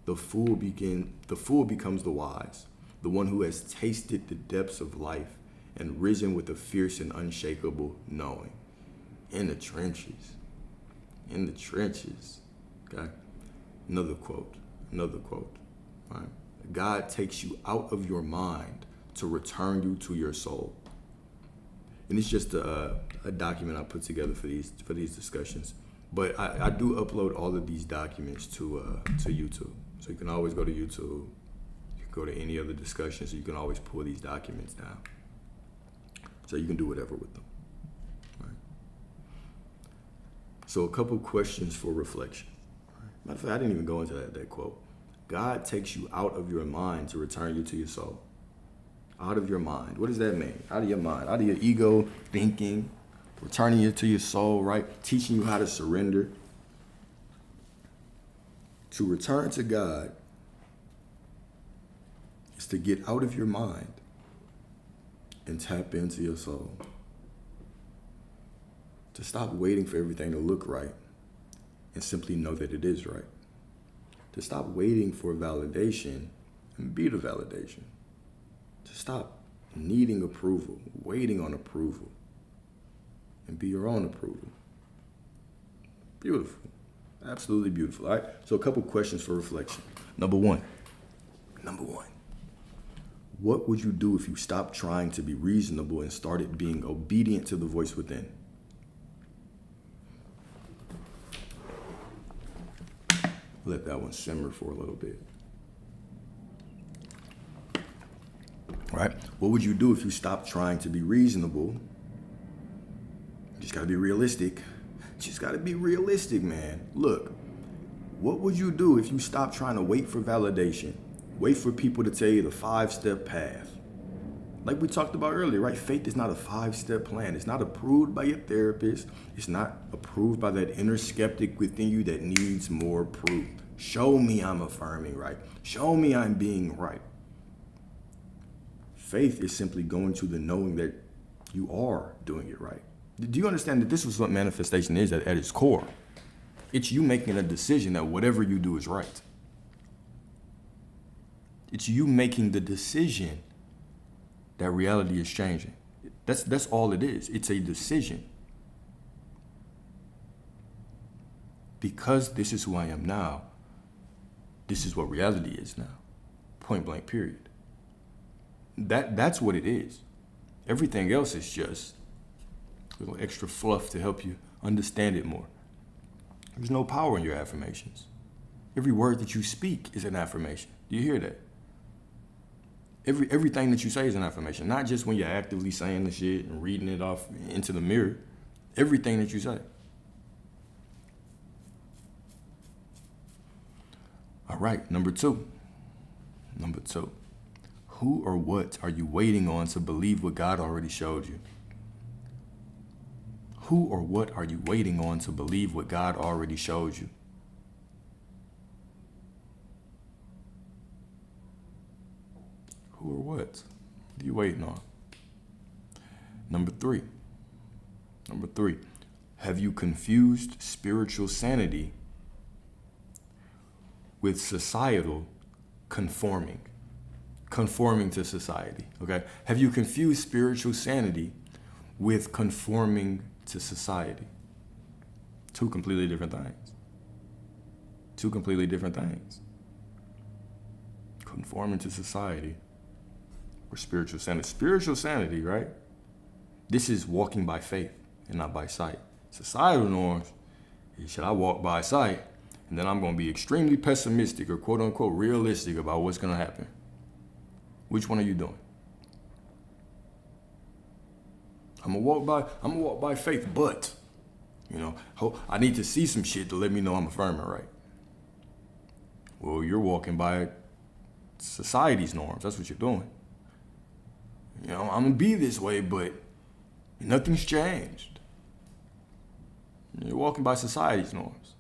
the fool becomes the wise, the one who has tasted the depths of life and risen with a fierce and unshakable knowing. In the trenches. In the trenches. Okay? Another quote. Right? God takes you out of your mind to return you to your soul. And it's just a document I put together for these discussions. But I do upload all of these documents to YouTube. So you can always go to YouTube. You can go to any other discussions. So you can always pull these documents down. So you can do whatever with them. Right? So a couple questions for reflection. Matter of fact, I didn't even go into that quote. God takes you out of your mind to return you to your soul. Out of your mind. What does that mean? Out of your mind. Out of your ego thinking. Returning you to your soul, right? Teaching you how to surrender. To return to God is to get out of your mind and tap into your soul. To stop waiting for everything to look right and simply know that it is right. To stop waiting for validation and be the validation. To stop needing approval, waiting on approval, and be your own approval. Beautiful. Absolutely beautiful. All right. So a couple questions for reflection. Number one. What would you do if you stopped trying to be reasonable and started being obedient to the voice within? Let that one simmer for a little bit. All right. What would you do if you stopped trying to be reasonable? You just got to be realistic. Just got to be realistic, man. Look, what would you do if you stopped trying to wait for validation? Wait for people to tell you the 5-step path. Like we talked about earlier, right? Faith is not a 5-step plan. It's not approved by your therapist. It's not approved by that inner skeptic within you that needs more proof. Show me I'm affirming right. Show me I'm being right. Faith is simply going to the knowing that you are doing it right. Do you understand that this is what manifestation is at its core? It's you making a decision that whatever you do is right. It's you making the decision that reality is changing. That's all it is. It's a decision. Because this is who I am now, this is what reality is now. Point blank, period. That's what it is. Everything else is just a little extra fluff to help you understand it more. There's no power in your affirmations. Every word that you speak is an affirmation. Do you hear that? Everything that you say is an affirmation, not just when you're actively saying the shit and reading it off into the mirror. Everything that you say. All right, number two. Who or what are you waiting on to believe what God already showed you? Who or what are you waiting on to believe what God already showed you? Who or what are you waiting on? Number three. Have you confused spiritual sanity with societal conforming to society? Okay. Have you confused spiritual sanity with conforming to society? Two completely different things. Conforming to society or spiritual sanity. Spiritual sanity, right? This is walking by faith and not by sight. Societal norms is, should I walk by sight and then I'm going to be extremely pessimistic or quote unquote realistic about what's going to happen? Which one are you doing? I'm gonna walk by faith, but I need to see some shit to let me know I'm affirming right. Well, you're walking by society's norms. That's what you're doing. I'm gonna be this way, but nothing's changed. You're walking by society's norms.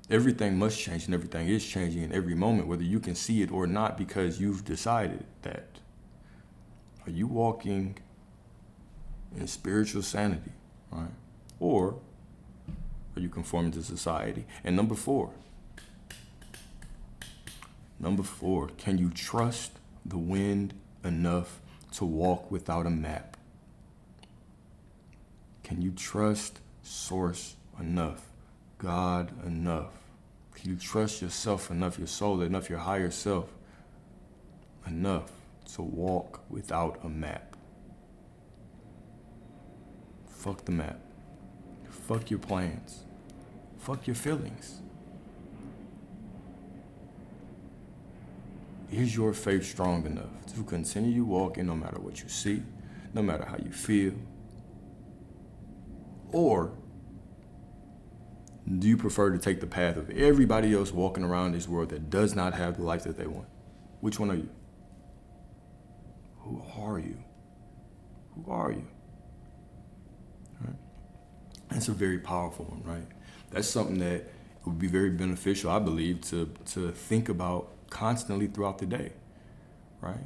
Everything must change and everything is changing in every moment, whether you can see it or not, because you've decided that. Are you walking in spiritual sanity, right? Or are you conforming to society? And number four, can you trust the wind enough to walk without a map? Can you trust Source enough. God enough. Can you trust yourself enough, your soul enough, your higher self enough to walk without a map? Fuck the map. Fuck your plans. Fuck your feelings. Is your faith strong enough to continue walking no matter what you see, no matter how you feel? Or do you prefer to take the path of everybody else walking around this world that does not have the life that they want? Which one are you? Who are you? Who are you? Right? That's a very powerful one, right? That's something that would be very beneficial, I believe, to think about constantly throughout the day, right?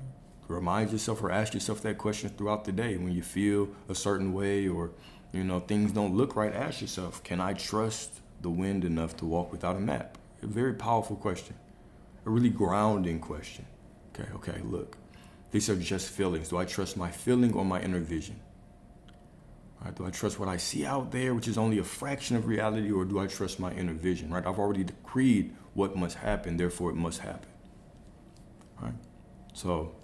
Remind yourself or ask yourself that question throughout the day. When you feel a certain way or, things don't look right, ask yourself, can I trust the wind enough to walk without a map? A very powerful question, a really grounding question. Okay, look, these are just feelings. Do I trust my feeling or my inner vision? Right, do I trust what I see out there, which is only a fraction of reality, or do I trust my inner vision, right? I've already decreed what must happen, therefore it must happen, right? So,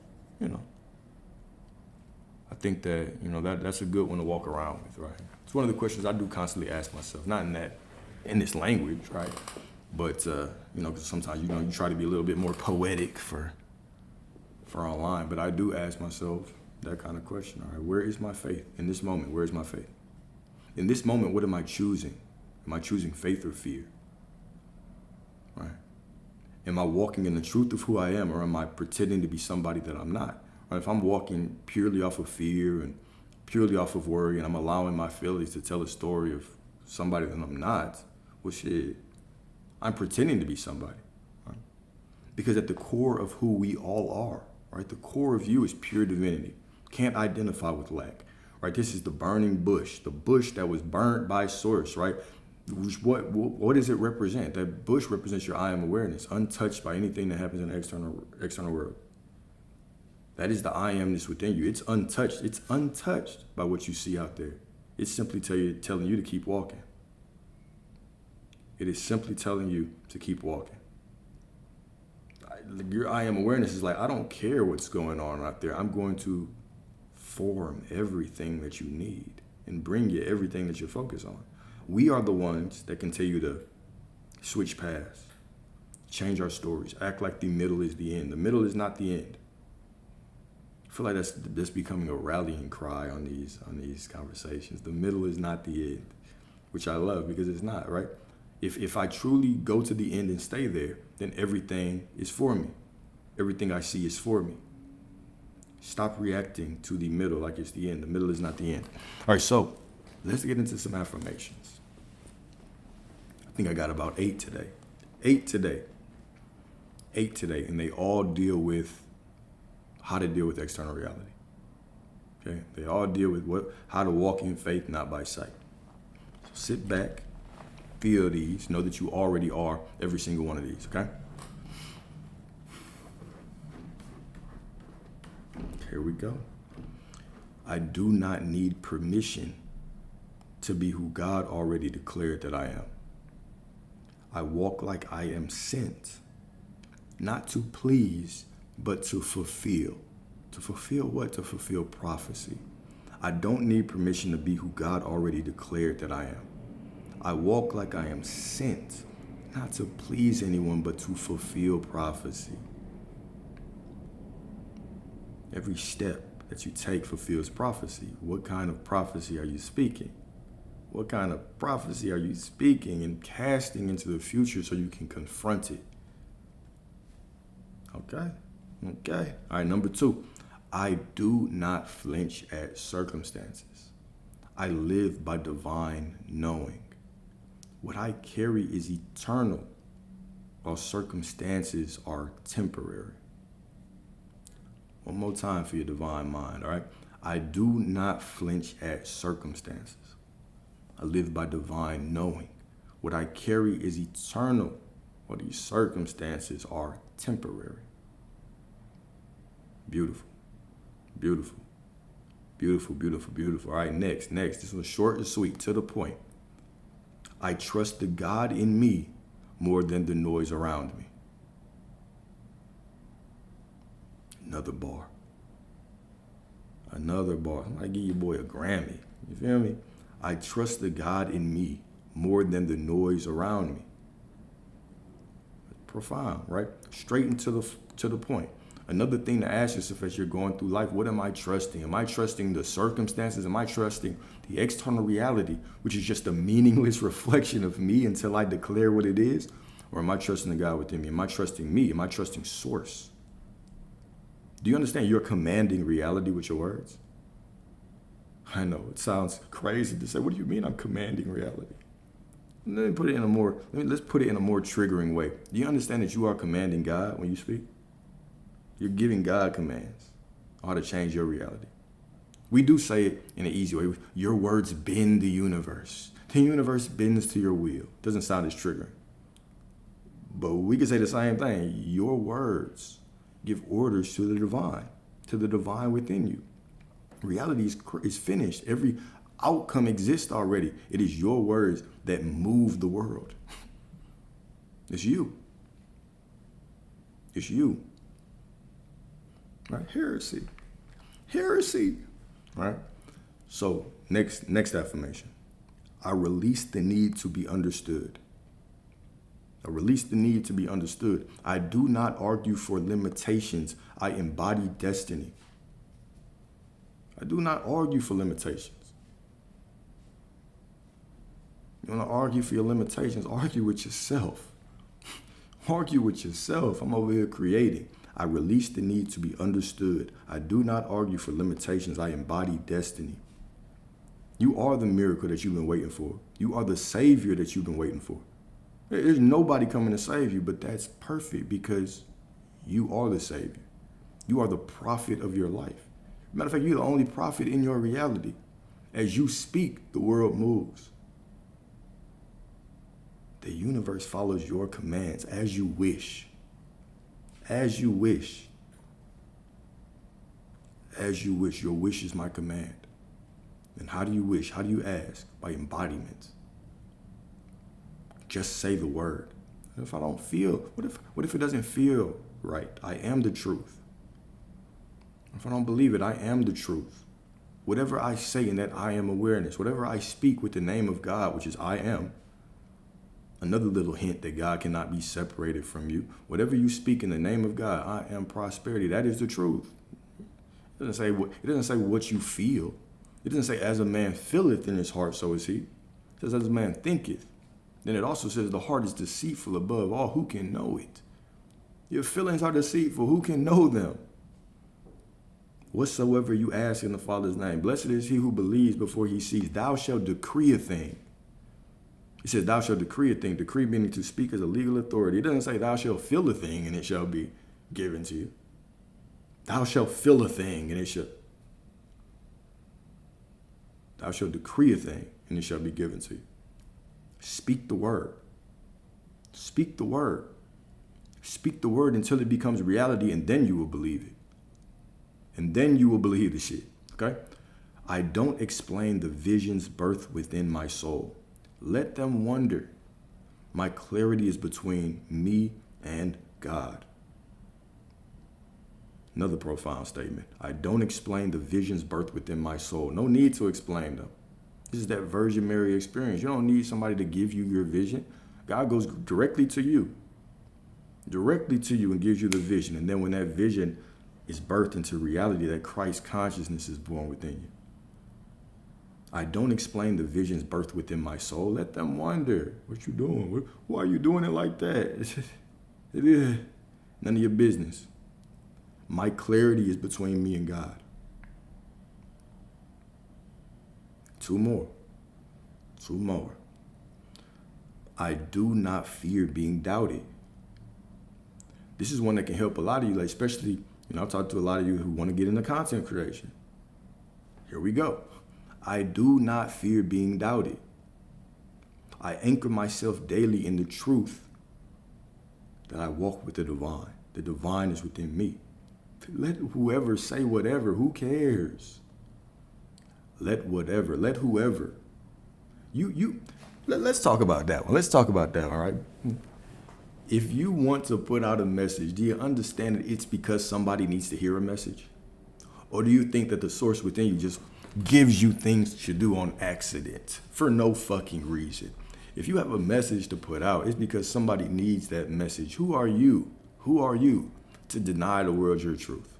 I think that, that's a good one to walk around with, right? It's one of the questions I do constantly ask myself, not in this language, right? But, because sometimes, you try to be a little bit more poetic for online, but I do ask myself that kind of question. All right, where is my faith in this moment? Where is my faith? In this moment, what am I choosing? Am I choosing faith or fear? Right? Am I walking in the truth of who I am, or am I pretending to be somebody that I'm not? Right? If I'm walking purely off of fear and purely off of worry, and I'm allowing my feelings to tell a story of somebody that I'm not, well, shit, I'm pretending to be somebody. Right? Because at the core of who we all are, right, the core of you is pure divinity. Can't identify with lack, right? This is the burning bush, the bush that was burnt by source, right? What does it represent? That bush represents your I am awareness, untouched by anything that happens in the external world. That is the I amness within you. It's untouched. It's untouched by what you see out there. It's simply telling you to keep walking. It is simply telling you to keep walking. Your I am awareness is like, I don't care what's going on out there. I'm going to form everything that you need and bring you everything that you're focused on. We are the ones that can tell you to switch paths, change our stories, act like the middle is the end. The middle is not the end. I feel like that's becoming a rallying cry on these conversations. The middle is not the end, which I love because it's not, right? If I truly go to the end and stay there, then everything is for me. Everything I see is for me. Stop reacting to the middle like it's the end. The middle is not the end. All right, so let's get into some affirmations. I think I got about 8 today. 8 today, and they all deal with how to deal with external reality. Okay, they all deal with how to walk in faith, not by sight. So sit back, feel these, know that you already are every single one of these, okay? Here we go. I do not need permission to be who God already declared that I am. I walk like I am sent, not to please, but to fulfill. To fulfill what? To fulfill prophecy. I don't need permission to be who God already declared that I am. I walk like I am sent, not to please anyone, but to fulfill prophecy. Every step that you take fulfills prophecy. What kind of prophecy are you speaking? What kind of prophecy are you speaking and casting into the future so you can confront it? Okay. All right, number 2. I do not flinch at circumstances. I live by divine knowing. What I carry is eternal, while circumstances are temporary. One more time for your divine mind, all right? I do not flinch at circumstances. I live by divine knowing. What I carry is eternal, while these circumstances are temporary. Beautiful, beautiful, beautiful, beautiful, beautiful. All right, next. This was short and sweet, to the point. I trust the God in me more than the noise around me. Another bar. Another bar. I might give your boy a Grammy. You feel me? I trust the God in me more than the noise around me. Profound, right? Straight into the point. Another thing to ask yourself as you're going through life, what am I trusting? Am I trusting the circumstances? Am I trusting the external reality, which is just a meaningless reflection of me until I declare what it is? Or am I trusting the God within me? Am I trusting me? Am I trusting source? Do you understand you're commanding reality with your words? I know it sounds crazy to say, what do you mean I'm commanding reality? Let's put it in a more triggering way. Do you understand that you are commanding God when you speak? You're giving God commands on how to change your reality. We do say it in an easy way. Your words bend the universe. The universe bends to your will. Doesn't sound as triggering. But we can say the same thing. Your words give orders to the divine within you. Reality is finished. Every outcome exists already. It is your words that move the world. It's you. It's you. Right? Heresy. Right? So next affirmation. I release the need to be understood. I release the need to be understood. I do not argue for limitations. I embody destiny. I do not argue for limitations. You want to argue for your limitations? Argue with yourself. Argue with yourself. I'm over here creating. I release the need to be understood. I do not argue for limitations. I embody destiny. You are the miracle that you've been waiting for. You are the savior that you've been waiting for. There's nobody coming to save you, but that's perfect because you are the savior. You are the prophet of your life. Matter of fact, you're the only prophet in your reality. As you speak, the world moves. The universe follows your commands as you wish. As you wish. As you wish. Your wish is my command. And how do you wish? How do you ask? By embodiment. Just say the word. If I don't feel, what if it doesn't feel right? I am the truth. If I don't believe it, I am the truth. Whatever I say in that I am awareness, whatever I speak with the name of God, which is I am, another little hint that God cannot be separated from you. Whatever you speak in the name of God, I am prosperity. That is the truth. It doesn't say what you feel. It doesn't say as a man feeleth in his heart, so is he. It says as a man thinketh. Then it also says the heart is deceitful above all. Who can know it? Your feelings are deceitful. Who can know them? Whatsoever you ask in the Father's name, blessed is he who believes before he sees. Thou shalt decree a thing. It says thou shalt decree a thing. Decree meaning to speak as a legal authority. It doesn't say thou shalt feel a thing and it shall be given to you. Thou shalt feel a thing and it shall. Thou shalt decree a thing and it shall be given to you. Speak the word. Speak the word. Speak the word until it becomes reality, and then you will believe it. And then you will believe the shit. Okay? I don't explain the visions birthed within my soul. Let them wonder. My clarity is between me and God. Another profound statement. I don't explain the visions birthed within my soul. No need to explain them. This is that Virgin Mary experience. You don't need somebody to give you your vision. God goes directly to you. Directly to you and gives you the vision. And then when that vision is birthed into reality, that Christ consciousness is born within you. I don't explain the visions birthed within my soul. Let them wonder. What you doing? Why are you doing it like that? It is none of your business. My clarity is between me and God. Two more. I do not fear being doubted. This is one that can help a lot of you, like especially, I've talked to a lot of you who want to get into content creation. Here we go. I do not fear being doubted. I anchor myself daily in the truth that I walk with the divine. The divine is within me. Let whoever say whatever. Who cares? Let whoever. You Let's talk about that one. Let's talk about that, all right? If you want to put out a message, do you understand that it's because somebody needs to hear a message? Or do you think that the source within you just gives you things to do on accident for no fucking reason? If you have a message to put out, it's because somebody needs that message. Who are you? Who are you to deny the world your truth?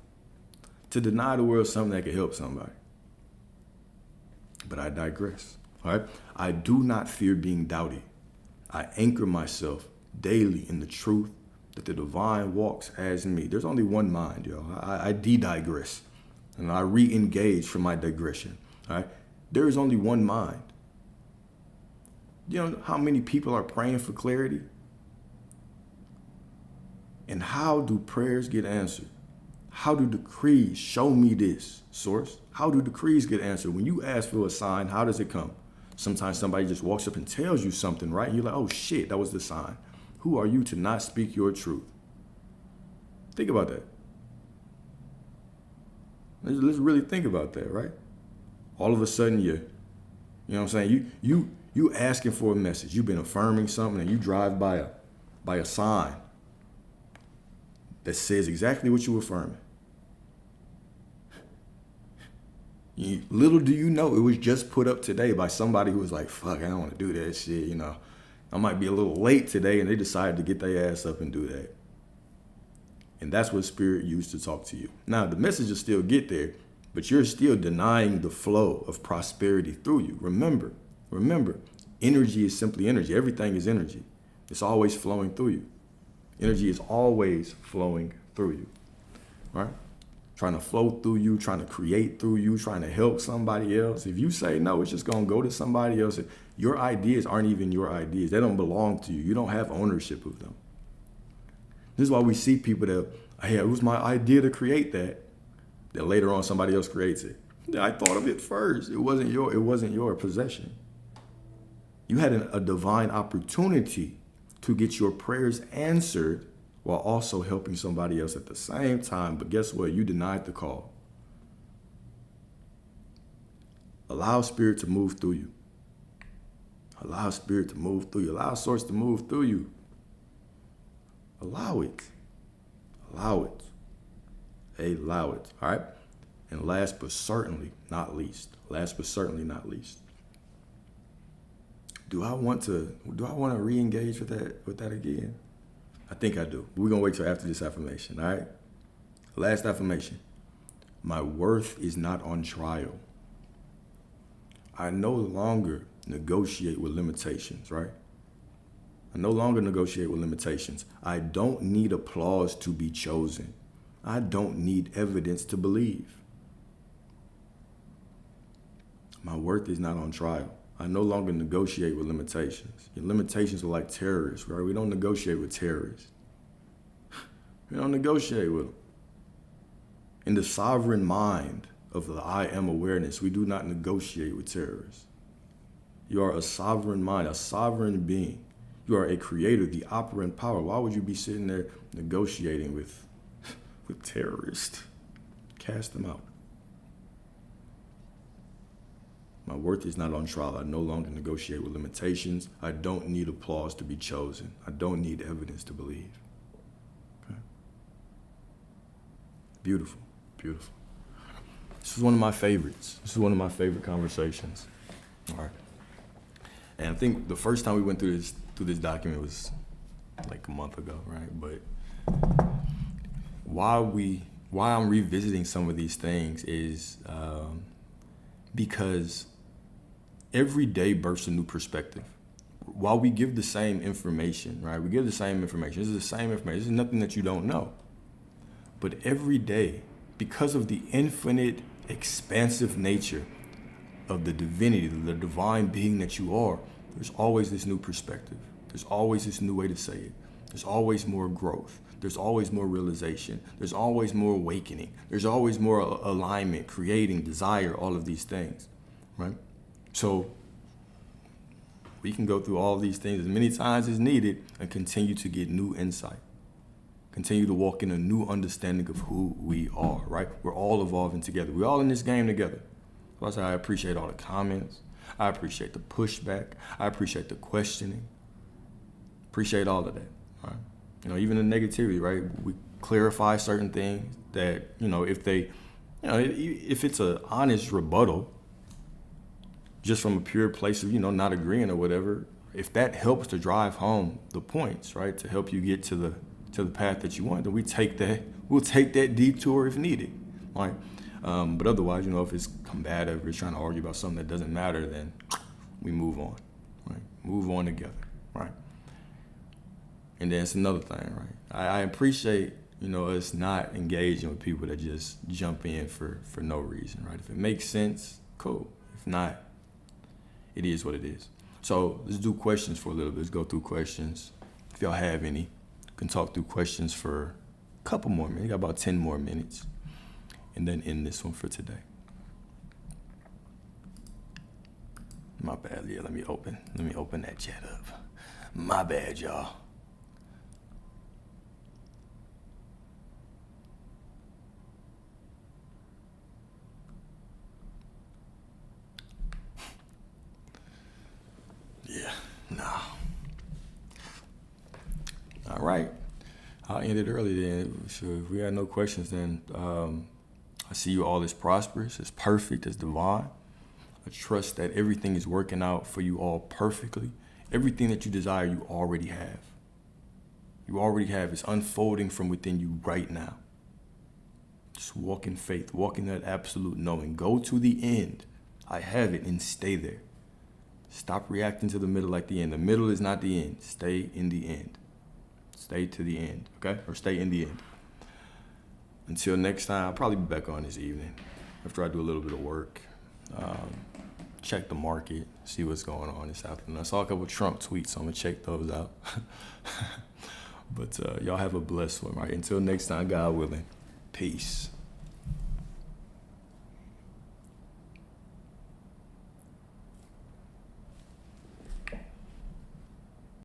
To deny the world something that can help somebody? But I digress. All right? I do not fear being doubted. I anchor myself daily in the truth that the divine walks as in me. There's only one mind, yo. I de-digress and I re-engage from my digression. All right? There is only one mind. You know how many people are praying for clarity? And how do prayers get answered? How do decrees show me this, source? How do decrees get answered? When you ask for a sign, how does it come? Sometimes somebody just walks up and tells you something, right? And you're like, oh shit, that was the sign. Who are you to not speak your truth? Think about that. Let's really think about that, right? All of a sudden, you know what I'm saying? You asking for a message. You've been affirming something, and you drive by a sign that says exactly what you're affirming. Little do you know, it was just put up today by somebody who was like, fuck, I don't want to do that shit, you know. I might be a little late today, and they decided to get their ass up and do that. And that's what Spirit used to talk to you. Now, the message will still get there, but you're still denying the flow of prosperity through you. Remember, energy is simply energy. Everything is energy. It's always flowing through you. Energy is always flowing through you, right? Trying to flow through you, trying to create through you, trying to help somebody else. If you say no, it's just going to go to somebody else. Your ideas aren't even your ideas. They don't belong to you. You don't have ownership of them. This is why we see people that, hey, it was my idea to create that. Then later on, somebody else creates it. Yeah, I thought of it first. It wasn't your possession. You had a divine opportunity to get your prayers answered while also helping somebody else at the same time. But guess what? You denied the call. Allow Spirit to move through you. Allow Spirit to move through you. Allow Source to move through you. Allow it. Allow it. Allow it. All right? And last but certainly not least, do I want to re-engage with that again? I think I do. We're gonna wait till after this affirmation, all right? Last affirmation. My worth is not on trial. I no longer negotiate with limitations, right? I no longer negotiate with limitations. I don't need applause to be chosen. I don't need evidence to believe. My worth is not on trial. I no longer negotiate with limitations. Your limitations are like terrorists, right? We don't negotiate with terrorists. We don't negotiate with them. In the sovereign mind of the I am awareness, we do not negotiate with terrorists. You are a sovereign mind, a sovereign being. You are a creator, the operant power. Why would you be sitting there negotiating with terrorists? Cast them out. My worth is not on trial. I no longer negotiate with limitations. I don't need applause to be chosen. I don't need evidence to believe. Okay? Beautiful, beautiful. This is one of my favorites. This is one of my favorite conversations. All right. And I think the first time we went through this document was like a month ago, right? But why I'm revisiting some of these things is because every day births a new perspective. While we give the same information, right? We give the same information. This is the same information. This is nothing that you don't know. But every day, because of the infinite, expansive nature of the divinity, the divine being that you are, there's always this new perspective. There's always this new way to say it. There's always more growth. There's always more realization. There's always more awakening. There's always more alignment, creating, desire, all of these things, right? So we can go through all these things as many times as needed and continue to get new insight. Continue to walk in a new understanding of who we are, right? We're all evolving together. We're all in this game together. That's why I appreciate all the comments. I appreciate the pushback. I appreciate the questioning. Appreciate all of that. Right? Even the negativity, right? We clarify certain things that, if they, if it's an honest rebuttal, just from a pure place of, not agreeing or whatever, if that helps to drive home the points, right, to help you get to the path that you want, then we'll take that detour if needed, right? But otherwise, if it's combative, we're trying to argue about something that doesn't matter, then we move on, right? Move on together, right? And then it's another thing, right? I appreciate, us not engaging with people that just jump in for no reason, right? If it makes sense, cool. If not, it is what it is. So let's do questions for a little bit. Let's go through questions. If y'all have any, you can talk through questions for a couple more minutes. You got about 10 more minutes. And then end this one for today. My bad. Yeah, let me open that chat up. My bad, y'all. Yeah, no. All right. I'll end it early then. So if we got no questions, then I see you all as prosperous, as perfect, as divine. I trust that everything is working out for you all perfectly. Everything that you desire, you already have. You already have. It's unfolding from within you right now. Just walk in faith, walk in that absolute knowing. Go to the end. I have it, and stay there. Stop reacting to the middle like the end. The middle is not the end. Stay in the end. Stay to the end, okay? Or stay in the end. Until next time, I'll probably be back on this evening after I do a little bit of work. Check the market, see what's going on this afternoon. I saw a couple of Trump tweets, so I'm going to check those out. But y'all have a blessed one, right? Until next time, God willing. Peace.